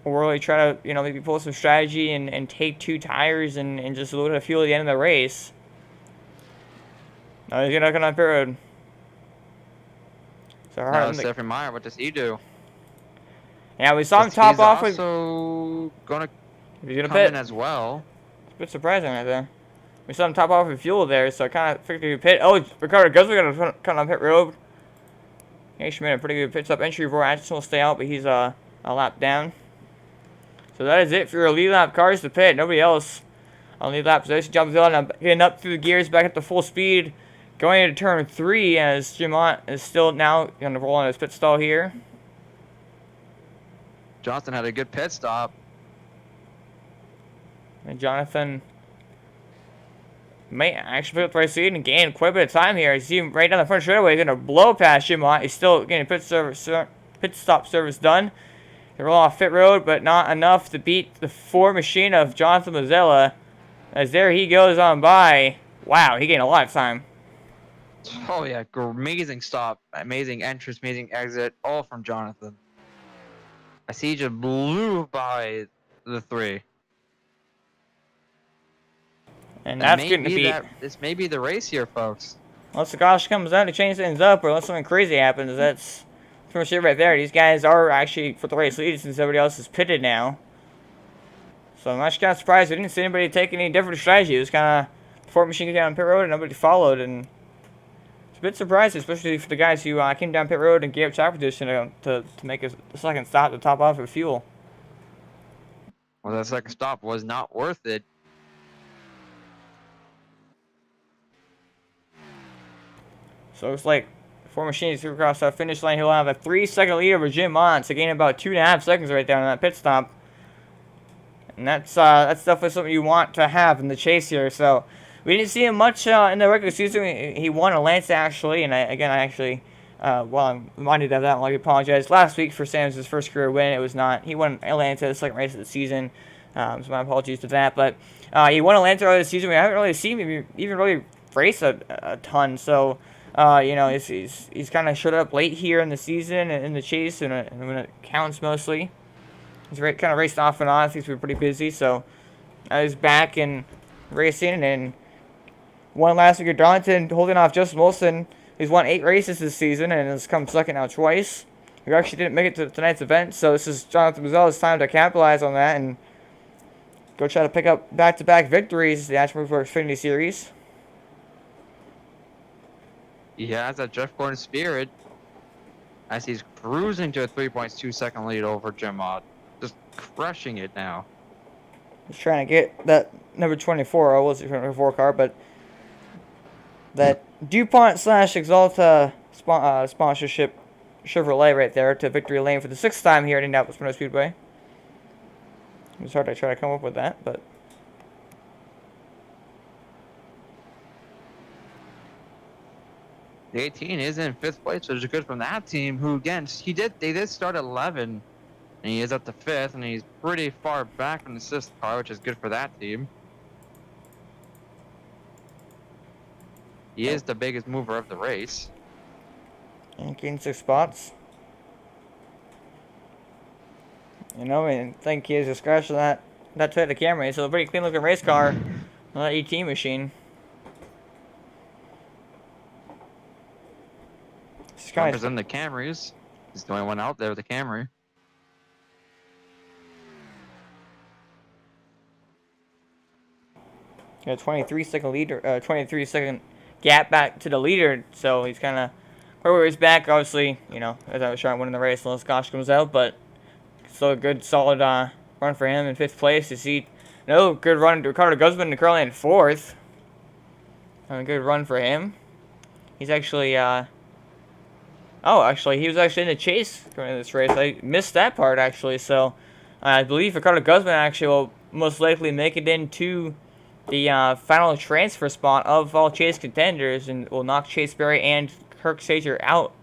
Or will he try to, maybe pull some strategy and take 2 tires and just load up fuel at the end of the race? No, he's going to come on pit road. So Now Stephanie Meyer, what does he do? Yeah, we saw him top off with. also gonna He's gonna come pit. in as well. It's a bit surprising right there. We saw him top off with fuel there, so I kind of figured he'd pit. Oh, Ricardo Guzman gonna come on pit road. He actually made a pretty good pit stop entry for Atchison will stay out, but he's a lap down. So that is it for your lead lap cars to pit. Nobody else on lead lap position. Jumps on, I'm getting up through the gears back up to full speed. Going into turn 3 as Jim Ott is still now going to roll on his pit stall here. Johnson had a good pit stop. And Jonathan may actually pick up the right seat and gain quite a bit of time here. You see him right down the front straightaway. He's going to blow past Jim Ott. He's still getting pit stop service done. They roll off pit road, but not enough to beat the Ford machine of Jonathan Mazzella. As there he goes on by. Wow, he gained a lot of time. Oh yeah, amazing stop, amazing entrance, amazing exit, all from Jonathan. I see he just blew by the 3. And that's going to be. This may be the race here, folks. Unless the gosh comes out to change things up, or unless something crazy happens, that's pretty much it right there. These guys are actually for the race lead since everybody else is pitted now. So I'm actually kind of surprised we didn't see anybody take any different strategy. It was kind of Ford machine down pit road and nobody followed, and it's a bit surprising, especially for the guys who came down pit road and gave up track position to make a second stop to top off with fuel. Well, that second stop was not worth it. So it looks like Ford machines through across that finish line. He'll have a 3-second lead over Jim Mont, so gain about 2.5 seconds right there on that pit stop. And that's definitely something you want to have in the chase here. So we didn't see him much in the regular season. He won Atlanta actually, and well, I'm reminded of that. I'd like to apologize. Last week for Sam's first career win, it was not. He won Atlanta, the second race of the season. So my apologies to that. But he won Atlanta earlier this season. We haven't really seen him even really race a ton. So he's kind of showed up late here in the season and in the chase, and when it counts mostly. He's kind of raced off and on. Things were pretty busy, so he's back in racing. And won last week at Darlington, holding off Justin Wilson. He's won 8 races this season and has come second now twice. He actually didn't make it to tonight's event, so this is Jonathan Mazzella's time to capitalize on that and go try to pick up back-to-back victories in the Atchison Motorsports Xfinity Series. He has that Jeff Gordon spirit as he's cruising to a 3.2 second lead over Jim Mott. Just crushing it now. He's trying to get that number 24, or was it 24 car, but that DuPont / Exalta sponsorship Chevrolet right there to victory lane for the 6th time here at Indianapolis Motor Speedway. It was hard to try to come up with that, but the 18 is in 5th place, which is good from that team. Who again, they did start at 11, and he is up to 5th, and he's pretty far back from the 6th car, which is good for that team. He is the biggest mover of the race. and gained 6 spots. You know, I think he has a scratch on that side of the Camry. So a pretty clean looking race car on that ET machine. Represent the Camrys. He's the only one out there with the Camry. Got a 23-second leader, 23-second gap back to the leader. So he's kind of where he's back. Obviously, you know, as I was trying to win the race, unless Gosh comes out, but still a good, solid run for him in 5th place. You see, no good run to Ricardo Guzman currently in 4th. A good run for him. He's actually, actually, he was actually in the chase during this race. I missed that part, actually. So I believe Ricardo Guzman actually will most likely make it into the final transfer spot of all Chase contenders and will knock Chase Berry and Kirk Sager out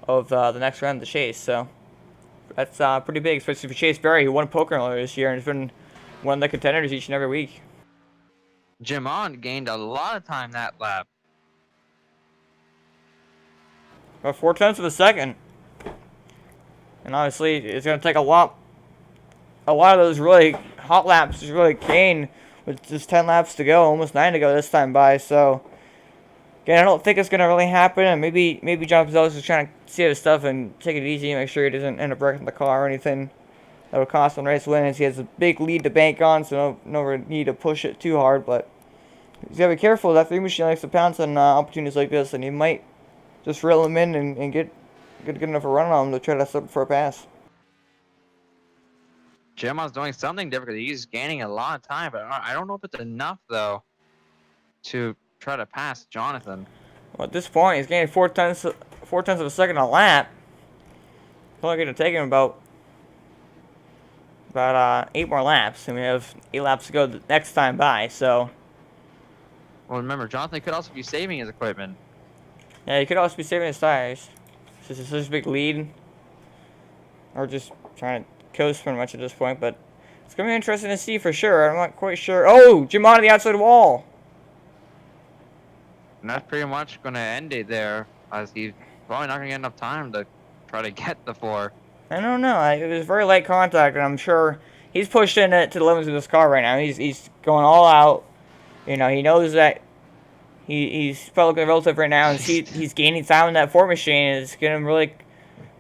of the next round of the Chase. So that's pretty big, especially for Chase Berry, who won Poker earlier this year and has been one of the contenders each and every week. Jim On gained a lot of time that lap. About 4/10 of a second. And obviously, it's going to take a lot of those really hot laps to really gain with just 10 laps to go, almost 9 to go this time by. So Again, I don't think it's gonna really happen, and maybe John Pizello's just trying to see his stuff and take it easy, make sure he doesn't end up wrecking the car or anything that would cost him race wins. He has a big lead to bank on, so no need to push it too hard. But he's gotta be careful. That 3 machine likes to pounce on opportunities like this, and he might just reel him in and get good enough a run on him to try to slip for a pass. Gemma's doing something different. He's gaining a lot of time, but I don't know if it's enough though to try to pass Jonathan. Well, at this point, he's gaining 4/10 of a second a lap. Probably going to take him about 8 more laps, and we have 8 laps to go the next time by. So, Well, remember, Jonathan could also be saving his equipment. yeah, he could also be saving his tires. This is such a big lead, or just trying to coast pretty much at this point. But it's going to be interesting to see for sure. I'm not quite sure. Oh, Jim on the outside wall. And that's pretty much going to end it there, as he's probably not going to get enough time to try to get the 4. I don't know. It was very light contact, and I'm sure he's pushed in it to the limits of this car right now. He's going all out. You know, he knows that he's probably looking relative right now, and he's gaining time in that 4 machine. It's getting him really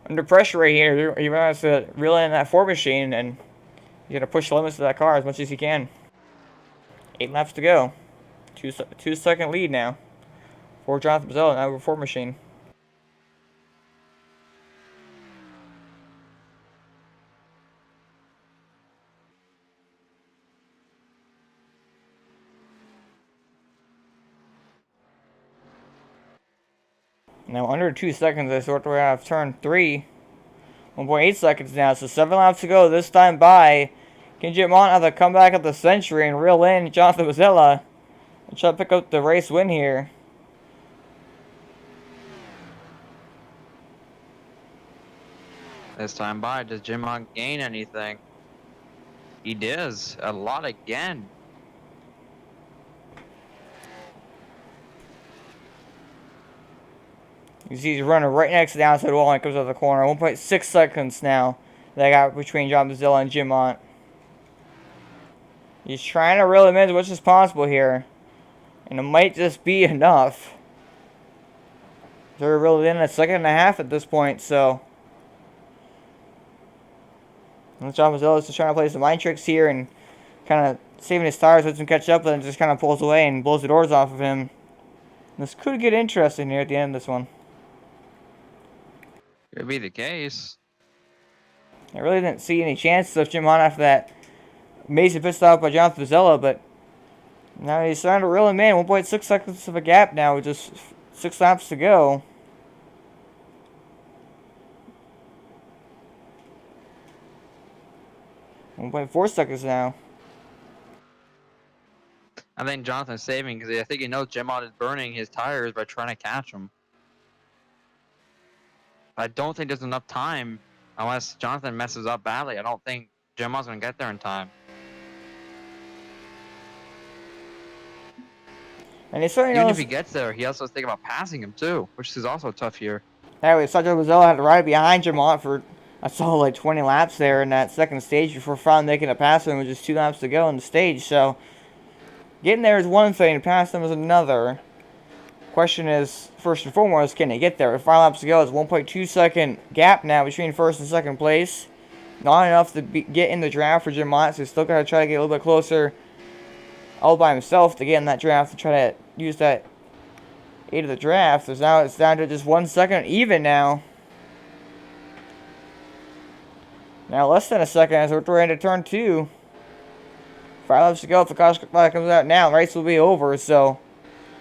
under pressure right here. He has to reel in that 4 machine, and he's going to push the limits of that car as much as he can. 8 laps to go. 2 second lead now for Jonathan Pizello, now over 4 machine. Now under 2 seconds, I sort of have turn 3. 1.8 seconds now, so 7 laps to go this time by. Can Jim Mont have the comeback of the century and reel in Jonathan Pizello and try to pick up the race win here? This time by, does Jim Mont gain anything? He does. A lot again. You see he's running right next to the outside wall and comes out of the corner. 1.6 seconds now that I got between John Pizello and Jim Mont. He's trying to reel him in as much as possible here. And it might just be enough. They're reeled in a second and a half at this point, so. And John Pizello is just trying to play some mind tricks here and kind of saving his tires, lets him catch up, and then just kind of pulls away and blows the doors off of him. This could get interesting here at the end of this one. Could be the case. I really didn't see any chances of Jim Hunt after that amazing pit stop by Jonathan Pizello, but now he's starting to reel him in. 1.6 seconds of a gap now with just 6 laps to go. .4 seconds now. I think Jonathan's saving because I think he knows Jim Mont is burning his tires by trying to catch him. I don't think there's enough time unless Jonathan messes up badly. I don't think Jim Mont's going to get there in time. And he certainly Even knows. if he gets there, he also is thinking about passing him too, which is also tough here. Anyway, Sergio Pizello had to ride behind Jim Hunt for I saw like 20 laps there in that second stage before finally making a pass him with just 2 laps to go in the stage. So getting there is one thing, pass them is another. Question is, first and foremost, can he get there? With 5 laps to go, it's 1.2 second gap now between first and second place. Not enough to get in the draft for Jim Mont, so he's still got to try to get a little bit closer all by himself to get in that draft to try to use that 8 of the draft. So now it's down to just 1 second even now. Now less than a second as we're into turn 2. 5 laps to go. If the caution flag comes out now, the race will be over. So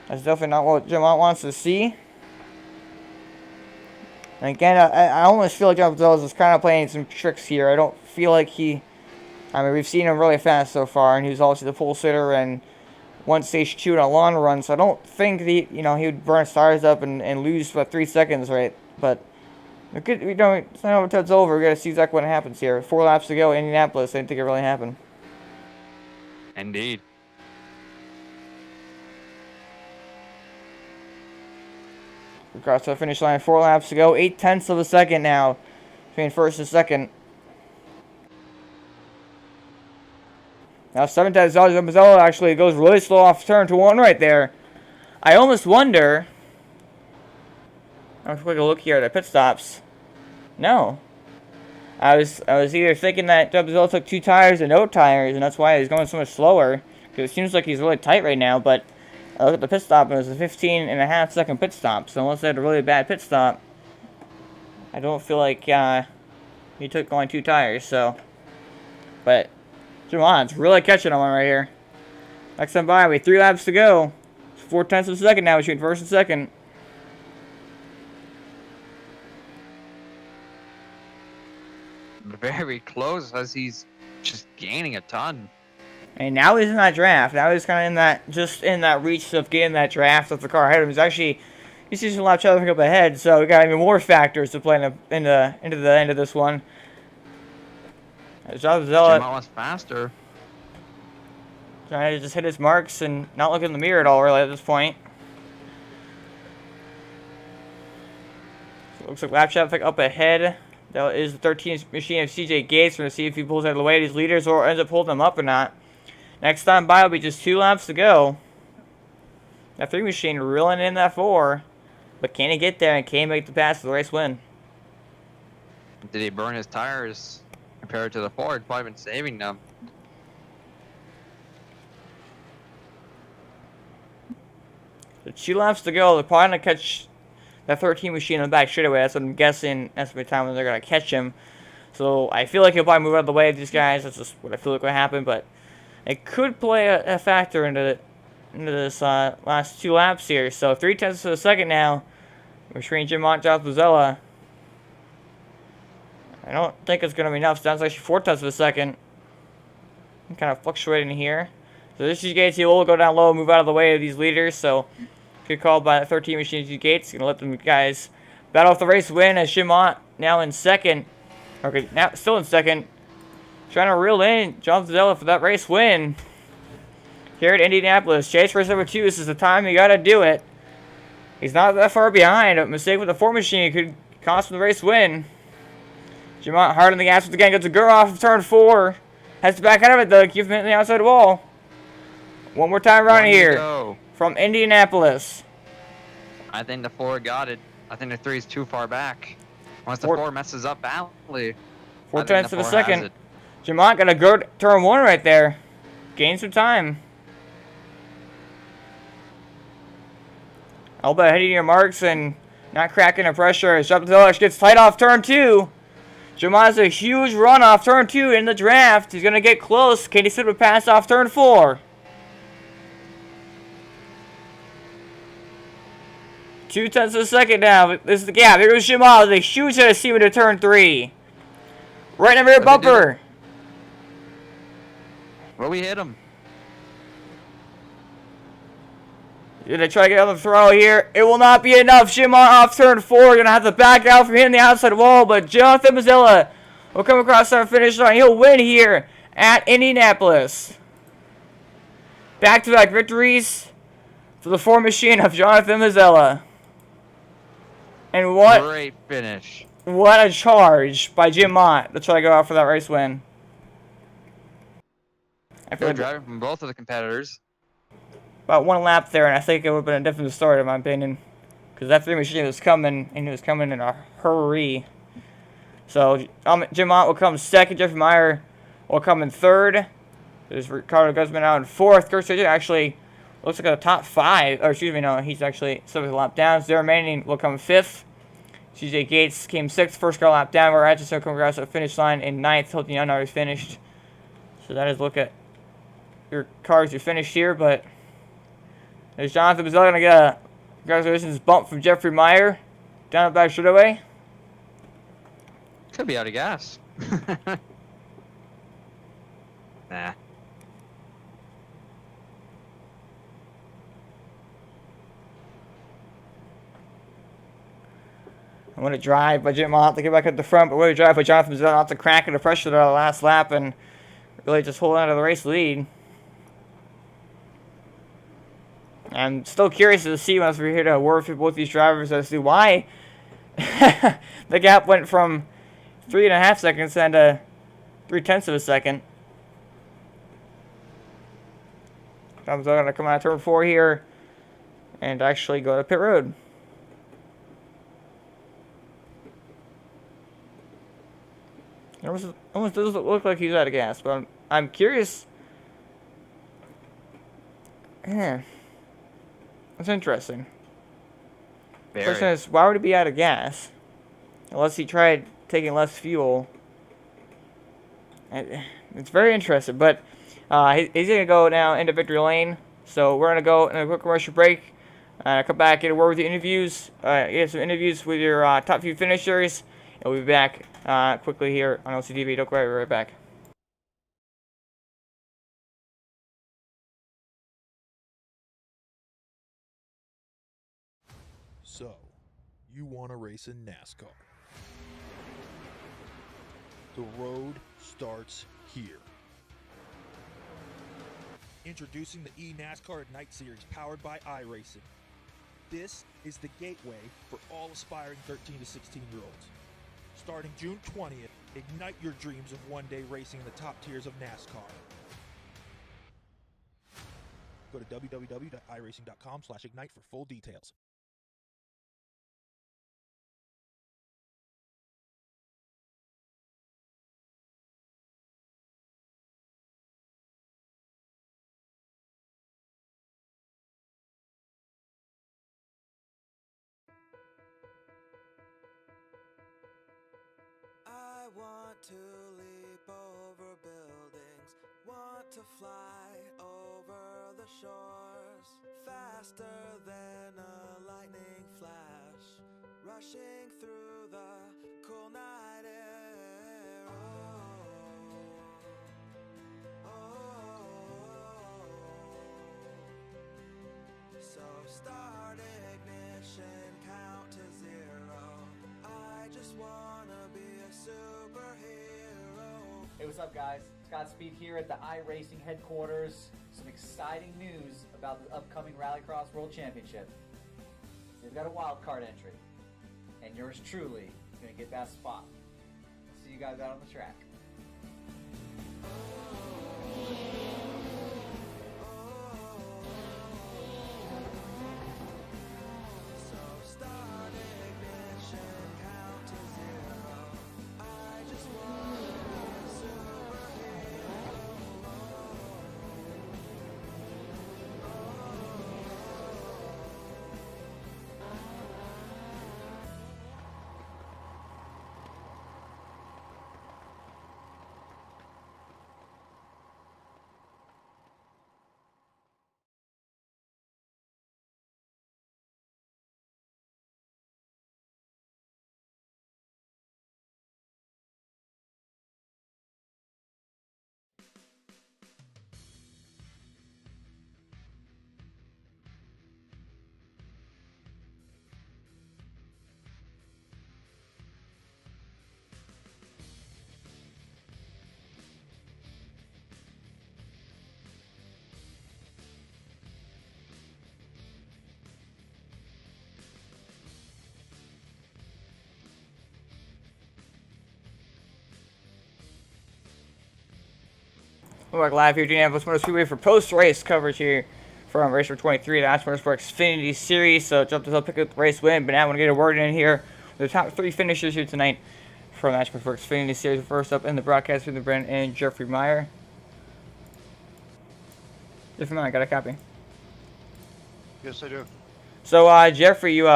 that's definitely not what Jim Mont wants to see. And again, I almost feel like John Pizello is kind of playing some tricks here. I don't feel like he. I mean, we've seen him really fast so far, and he was obviously the pole sitter and won stage 2 in a long run. So I don't think he would burn his tires up and lose for 3 seconds, right? But it's not until it's over. We got to see exactly what happens here. 4 laps to go in Indianapolis. I didn't think it really happened. Indeed. Across the finish line, 4 laps to go. 0.8 of a second now between first and second. Now 7 times Pizello actually goes really slow off turn to 1 right there. I almost wonder I'll take a look here at the pit stops. No. I was either thinking that Zella took 2 tires or no tires, and that's why he's going so much slower. Because it seems like he's really tight right now, but I look at the pit stop, and it was a 15.5-second pit stop. So unless they had a really bad pit stop, I don't feel like he took only 2 tires. So, but Jamon's really catching on right here. Next time by, we have 3 laps to go. It's 0.4 of a second now between first and second. Very close as he's just gaining a ton. And now he's in that draft. Now he's kind of in that reach of getting that draft of the car ahead of him. He's using a lap traffic up ahead, so we got even more factors to play into the end of this one. Zella was faster. trying to just hit his marks and not look in the mirror at all really at this point. So it looks like lap traffic up ahead. That is the 13th machine of CJ Gates. We're going to see if he pulls out of the way of these leaders or ends up pulling them up or not. Next time by will be just 2 laps to go. That 3 machine reeling in that 4. But can he get there and can he make the pass for the race win? Did he burn his tires compared to the 4? He's probably been saving them. So 2 laps to go. They're probably going to catch that 13 machine in the back straightaway. That's what I'm guessing. That's the time when they're going to catch him. So I feel like he'll probably move out of the way of these guys. That's just what I feel like will happen. But it could play a factor into this last 2 laps here. So 0.3 of a second now between Jimont and Zella. I don't think it's going to be enough. So that's actually 0.4 of a second. I'm kind of fluctuating here. So this is Gates. He will go down low, move out of the way of these leaders. So good call by the 13 machine Gates. Going to let them guys battle for the race win as Jimont now in second. Okay, now still in second. Trying to reel in John Zella for that race win here at Indianapolis. Chase race number 2. This is the time you got to do it. He's not that far behind. A mistake with the 4 machine could cost him the race win. Jimont hard on the gas once again. Gets a go off of turn 4. Has to back out of it though. Keep him in the outside wall. One more time around here from Indianapolis. I think the 4 got it. I think the 3 is too far back. Once the 4 messes up badly. 0.4 of a second. Jimont got a good turn 1 right there. Gain some time. Elbow hitting your marks and not cracking the pressure. As Zella gets tight off turn 2. Jimont has a huge run off turn 2 in the draft. He's going to get close. Can he slip a pass off turn 4? 0.2 of a second now. This is the gap. Here goes Jimont with a huge head of steam into turn 3. Right in the rear bumper. Where we hit him? Gonna try to get on the throttle here. It will not be enough. Jimont off turn 4. Gonna have to back out from hitting the outside wall. But Jonathan Mazzella will come across our finish line. He'll win here at Indianapolis. Back-to-back victories for the 4 machine of Jonathan Mazzella. And what great finish. What a charge by Jimont to try to go out for that race win. I feel Good driving from both of the competitors. About 1 lap there, and I think it would have been a different story in my opinion. Because that 3 machine was coming, and he was coming in a hurry. So, Jimont will come second. Jeffrey Meyer will come in third. There's Ricardo Guzman out in fourth. Kirk Sager actually looks like a top 5. Or, excuse me, no, he's actually 7th lap down. Zara Manning will come 5th. CJ Gates came 6th, first car lap down. Where Atchison will come across the finish line in 9th. Hilton Young already finished. So, that is a look at your cars who finished here, but there's Jonathan Mazzella going to get a congratulations bump from Jeffrey Meyer down the back straightaway. Could be out of gas. Nah. I want to drive by Jimont to get back at the front, but what a drive by Jonathan Mazzella not to crack under pressure there on the last lap and really just hold on to the race lead. I'm still curious to see once we're here to work with both these drivers as to why the gap went from 3.5 seconds down to 0.3 of a second. I'm going to come out of turn 4 here and actually go to pit road. Almost doesn't look like he's out of gas, but I'm curious. Yeah, that's interesting. Question Very. is, why would he be out of gas? Unless he tried taking less fuel. It's very interesting, but he's going to go now into victory lane. So we're going to go in a quick commercial break. Come back, get a word with the interviews. Get some interviews with your top few finishers. And we'll be back quickly here on LCTV. Don't go away, we'll be right back. So, you want to race in NASCAR. The road starts here. Introducing the eNASCAR Ignite Series powered by iRacing. This is the gateway for all aspiring 13 to 16-year-olds. Starting June 20th, ignite your dreams of one day racing in the top tiers of NASCAR. Go to www.iracing.com/ignite for full details. I want to leap over buildings, want to fly over the shores, faster than a lightning flash, rushing through the cool night air. So start ignition, count to zero. I just wanna be a superhero. Hey, what's up, guys? Scott Speed here at the iRacing headquarters. Some exciting news about the upcoming Rallycross World Championship. They've got a wild card entry, and yours truly is going to get that spot. See you guys out on the track. We're back live here at Indianapolis Motor Speedway for post-race coverage here from race number 23, the Atchison Motorsports Xfinity Series. So jump to pick up the race win, but now I want to get a word in here with the top three finishers here tonight from the Atchison Motorsports Xfinity Series. First up in the broadcast with the Brent and Jeffrey Meyer. Jeffrey Meyer, got a copy? Yes, I do. So Jeffrey, you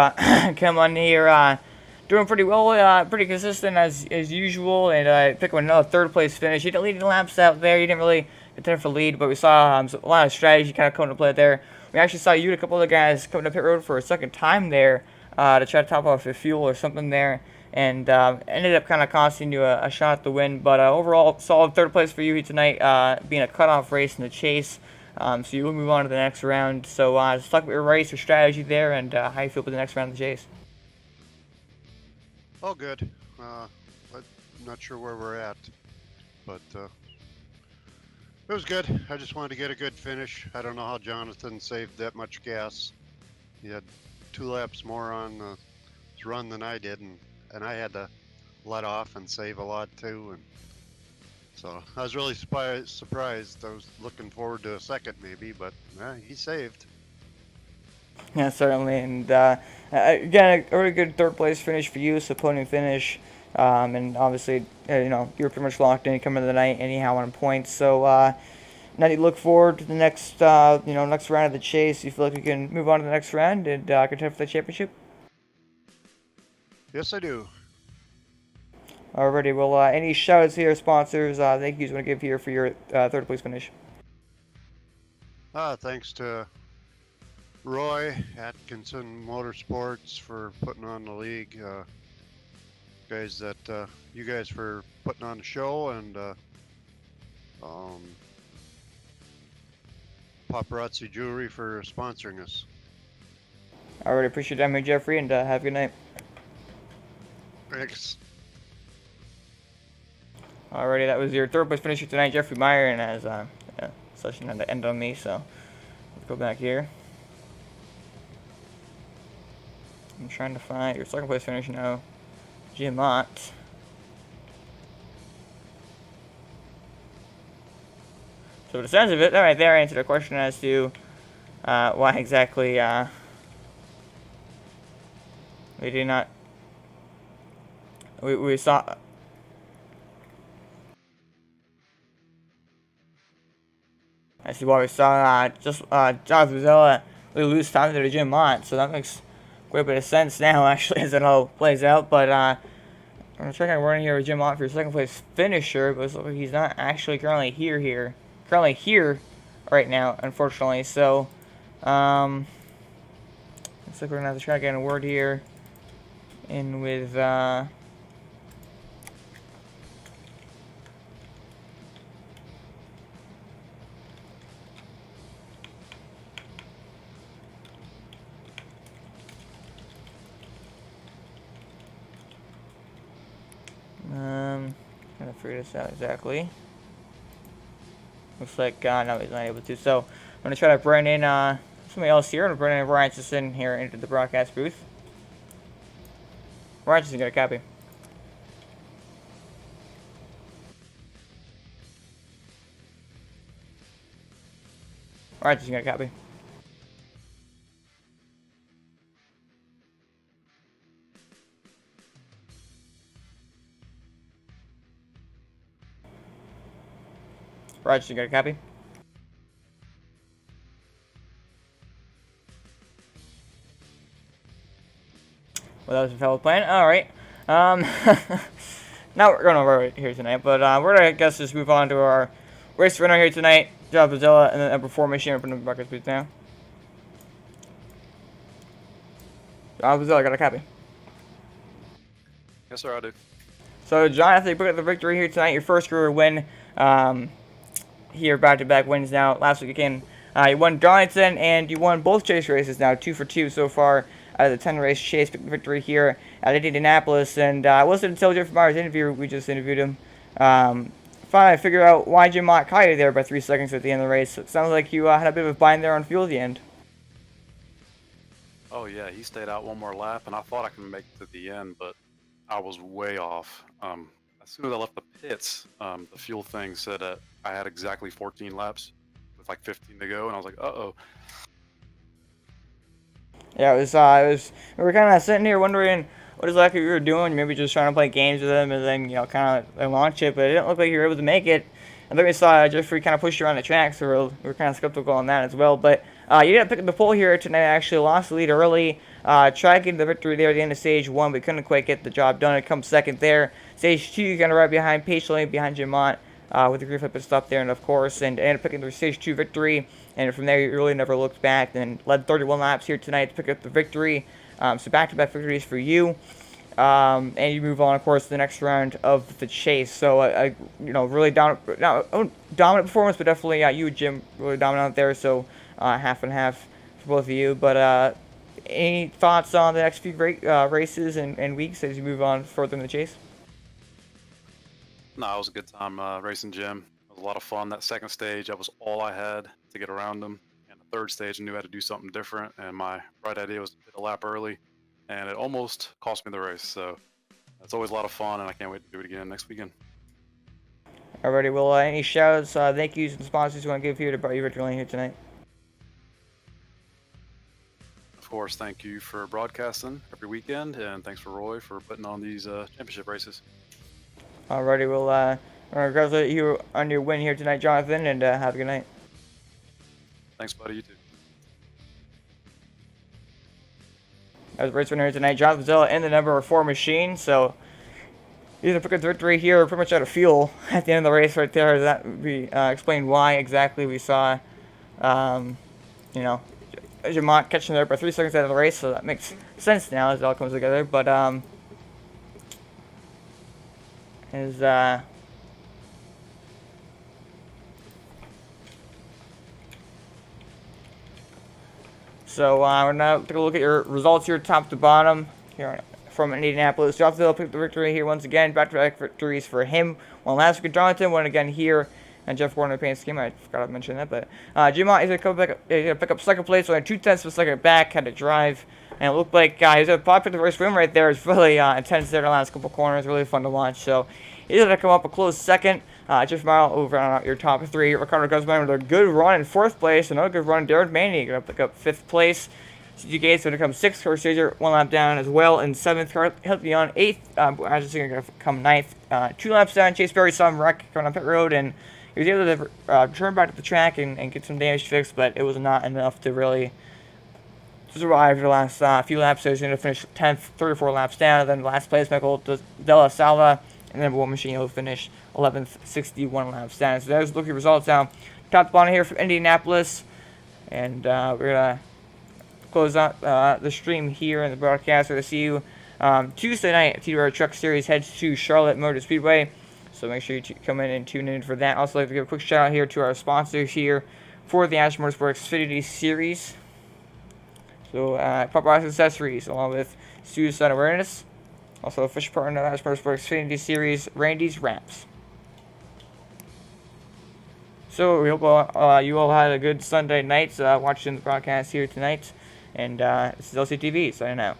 come on here doing pretty well, pretty consistent as usual, and pick up another third place finish. You didn't lead any laps out there. You didn't really contend for lead, but we saw a lot of strategy kind of coming to play there. We actually saw you and a couple other guys coming to pit road for a second time there to try to top off the fuel or something there, and ended up kind of costing you a shot at the win. But overall, solid third place for you tonight, being a cutoff race in the chase. So you will move on to the next round. So just talk about your race, your strategy there, and how you feel about the next round of the chase. All good. I'm not sure where we're at, but it was good. I just wanted to get a good finish. I don't know how Jonathan saved that much gas. He had 2 laps more on the run than I did, and I had to let off and save a lot too. And so I was really surprised. I was looking forward to a second maybe, but he saved. Yeah, certainly. And again, a really good third place finish for you. So podium finish And obviously, you know, you were pretty much locked in coming to the night anyhow on points. So now you look forward to the next, you know, next round of the chase. You feel like you can move on to the next round and contend for the championship? Yes, I do. Alrighty, well, any shout-outs here, sponsors, thank yous want to give here for your third place finish? Thanks to Roy, Atchison Motorsports for putting on the league. Guys that, you guys for putting on the show, and Paparazzi Jewelry for sponsoring us. Alright, appreciate your time here, Jeffrey, and have a good night. Thanks. Alrighty, that was your third place finisher tonight, Jeffrey Meyer, and as yeah, session had to end on me, so let's go back here. I'm trying to find your second place finisher now, Jim Mott. So the sense of it, that right there answered a question as to why exactly we did not. We saw. I see why we saw John Fuzella lose time to Jim Mott, so that makes quite a bit of sense now, actually, as it all plays out. But I'm gonna check out running here with Jim Mott for your second place finisher, but it looks like he's not actually currently here right now, unfortunately. So looks like we're gonna have to try to get a word here in with trying to figure this out exactly. Looks like no, he's not able to. So I'm gonna try to bring in somebody else here. I'm gonna bring in Ryan Atchison here into the broadcast booth. Ryan Atchison, got a copy. Ryan Atchison, got a copy. Roger, you got a copy? Well, that was a fellow plan. Alright. Now we're going over it here tonight, but we're going to, I guess, just move on to our race winner here tonight, John Fuzella, and then number 4 machine open the buckets booth now. John Fuzella, got a copy? Yes, sir, I do. So, John, after you pick up the victory here tonight, your first career win, here back-to-back wins now. Last week again, you won Darlington and you won both chase races now, 2 for 2 so far out of the 10-race chase victory here at Indianapolis. And it wasn't until Jeffrey Meyer's interview, we just interviewed him, finally figured out why Jim Mott caught you there by 3 seconds at the end of the race. So it sounds like you had a bit of a bind there on fuel at the end. Oh yeah, he stayed out one more lap, and I thought I could make it to the end, but I was way off. As soon as I left the pits, the fuel thing said I had exactly 14 laps with like 15 to go, and I was like, uh-oh. Yeah, it was, we were kind of sitting here wondering what exactly you were doing, maybe just trying to play games with them and then, you know, kind of launch it, but it didn't look like you were able to make it. And then we saw Jeffrey kind of push you around the track, so we were kind of skeptical on that as well. But you didn't pick up the pole here tonight, actually lost the lead early. Tried getting the victory there at the end of stage 1, but couldn't quite get the job done. It comes second there. Stage 2, kind of right behind, patiently behind Jim Mott with the green flip and stop there, and of course, and ended up picking the stage 2 victory. And from there, you really never looked back. And led 31 laps here tonight to pick up the victory. So back-to-back victories for you. And you move on, of course, to the next round of the chase. So, you know, really dominant performance, but definitely you and Jim really dominant out there. So, half and half for both of you. But any thoughts on the next few races and weeks as you move on further in the chase? No, it was a good time racing Jim. It was a lot of fun. That second stage, that was all I had to get around him. And the third stage, I knew I had to do something different. And my right idea was to hit a lap early. And it almost cost me the race. So it's always a lot of fun, and I can't wait to do it again next weekend. Alrighty, well, any shout-outs, thank yous, and sponsors you want to give here to your victory lane here tonight? of course, thank you for broadcasting every weekend, and thanks for Roy for putting on these championship races. Alrighty, we'll congratulate you on your win here tonight, Jonathan, and have a good night. Thanks, buddy. You too. As race winner tonight, Jonathan Zella in the number 4 machine. So either pick up the victory here or pretty much out of fuel at the end of the race right there. That would be explain why exactly we saw, you know, Jamont catching there by 3 seconds out of the race. So that makes sense now as it all comes together. But so we're now take a look at your results here, top to bottom, here from Indianapolis. Jonathan Zella picked the victory here once again. Back-to-back victories for him. One last week, Jonathan. One again here. And Jeff Warner paint scheme. I forgot to mention that, but Jamont is gonna pick up second place, only 2/10 of a second back. Had to drive, and it looked like he's gonna probably pick the first win right there. It's really intense there in the last couple corners. Really fun to watch. So he's gonna come up a close second. Jeff Mile over on your top 3. Ricardo Guzman with a good run in 4th place. Another good run. Darren Maney gonna pick up 5th place. CG Gates gonna come 6th. Kurt Stager 1 lap down as well in 7th. Help beyond 8th. Atchison gonna come 9th. 2 laps down. Chase Berry saw him wreck going on pit road, and he was able to turn back to the track and get some damage fixed, but it was not enough to really survive the last few laps. So he's going to finish 10th, 34 laps down. And then last place, Michael Della Salva, and then one machine will finish 11th, 61 laps down. So there's looking results now. Top to bottom here from Indianapolis. And we're going to close out the stream here in the broadcast. We're going to see you Tuesday night at TDR Truck Series heads to Charlotte Motor Speedway. So make sure you come in and tune in for that. Also, I'd like to give a quick shout out here to our sponsors here for the Atchison Motorsports Xfinity Series. So, Paparazzi Accessories, along with Suicide Awareness. Also, official partner of the Atchison Motorsports Xfinity Series, Randy's Wraps. So, we hope you all had a good Sunday night watching the broadcast here tonight. And this is LCTV signing out.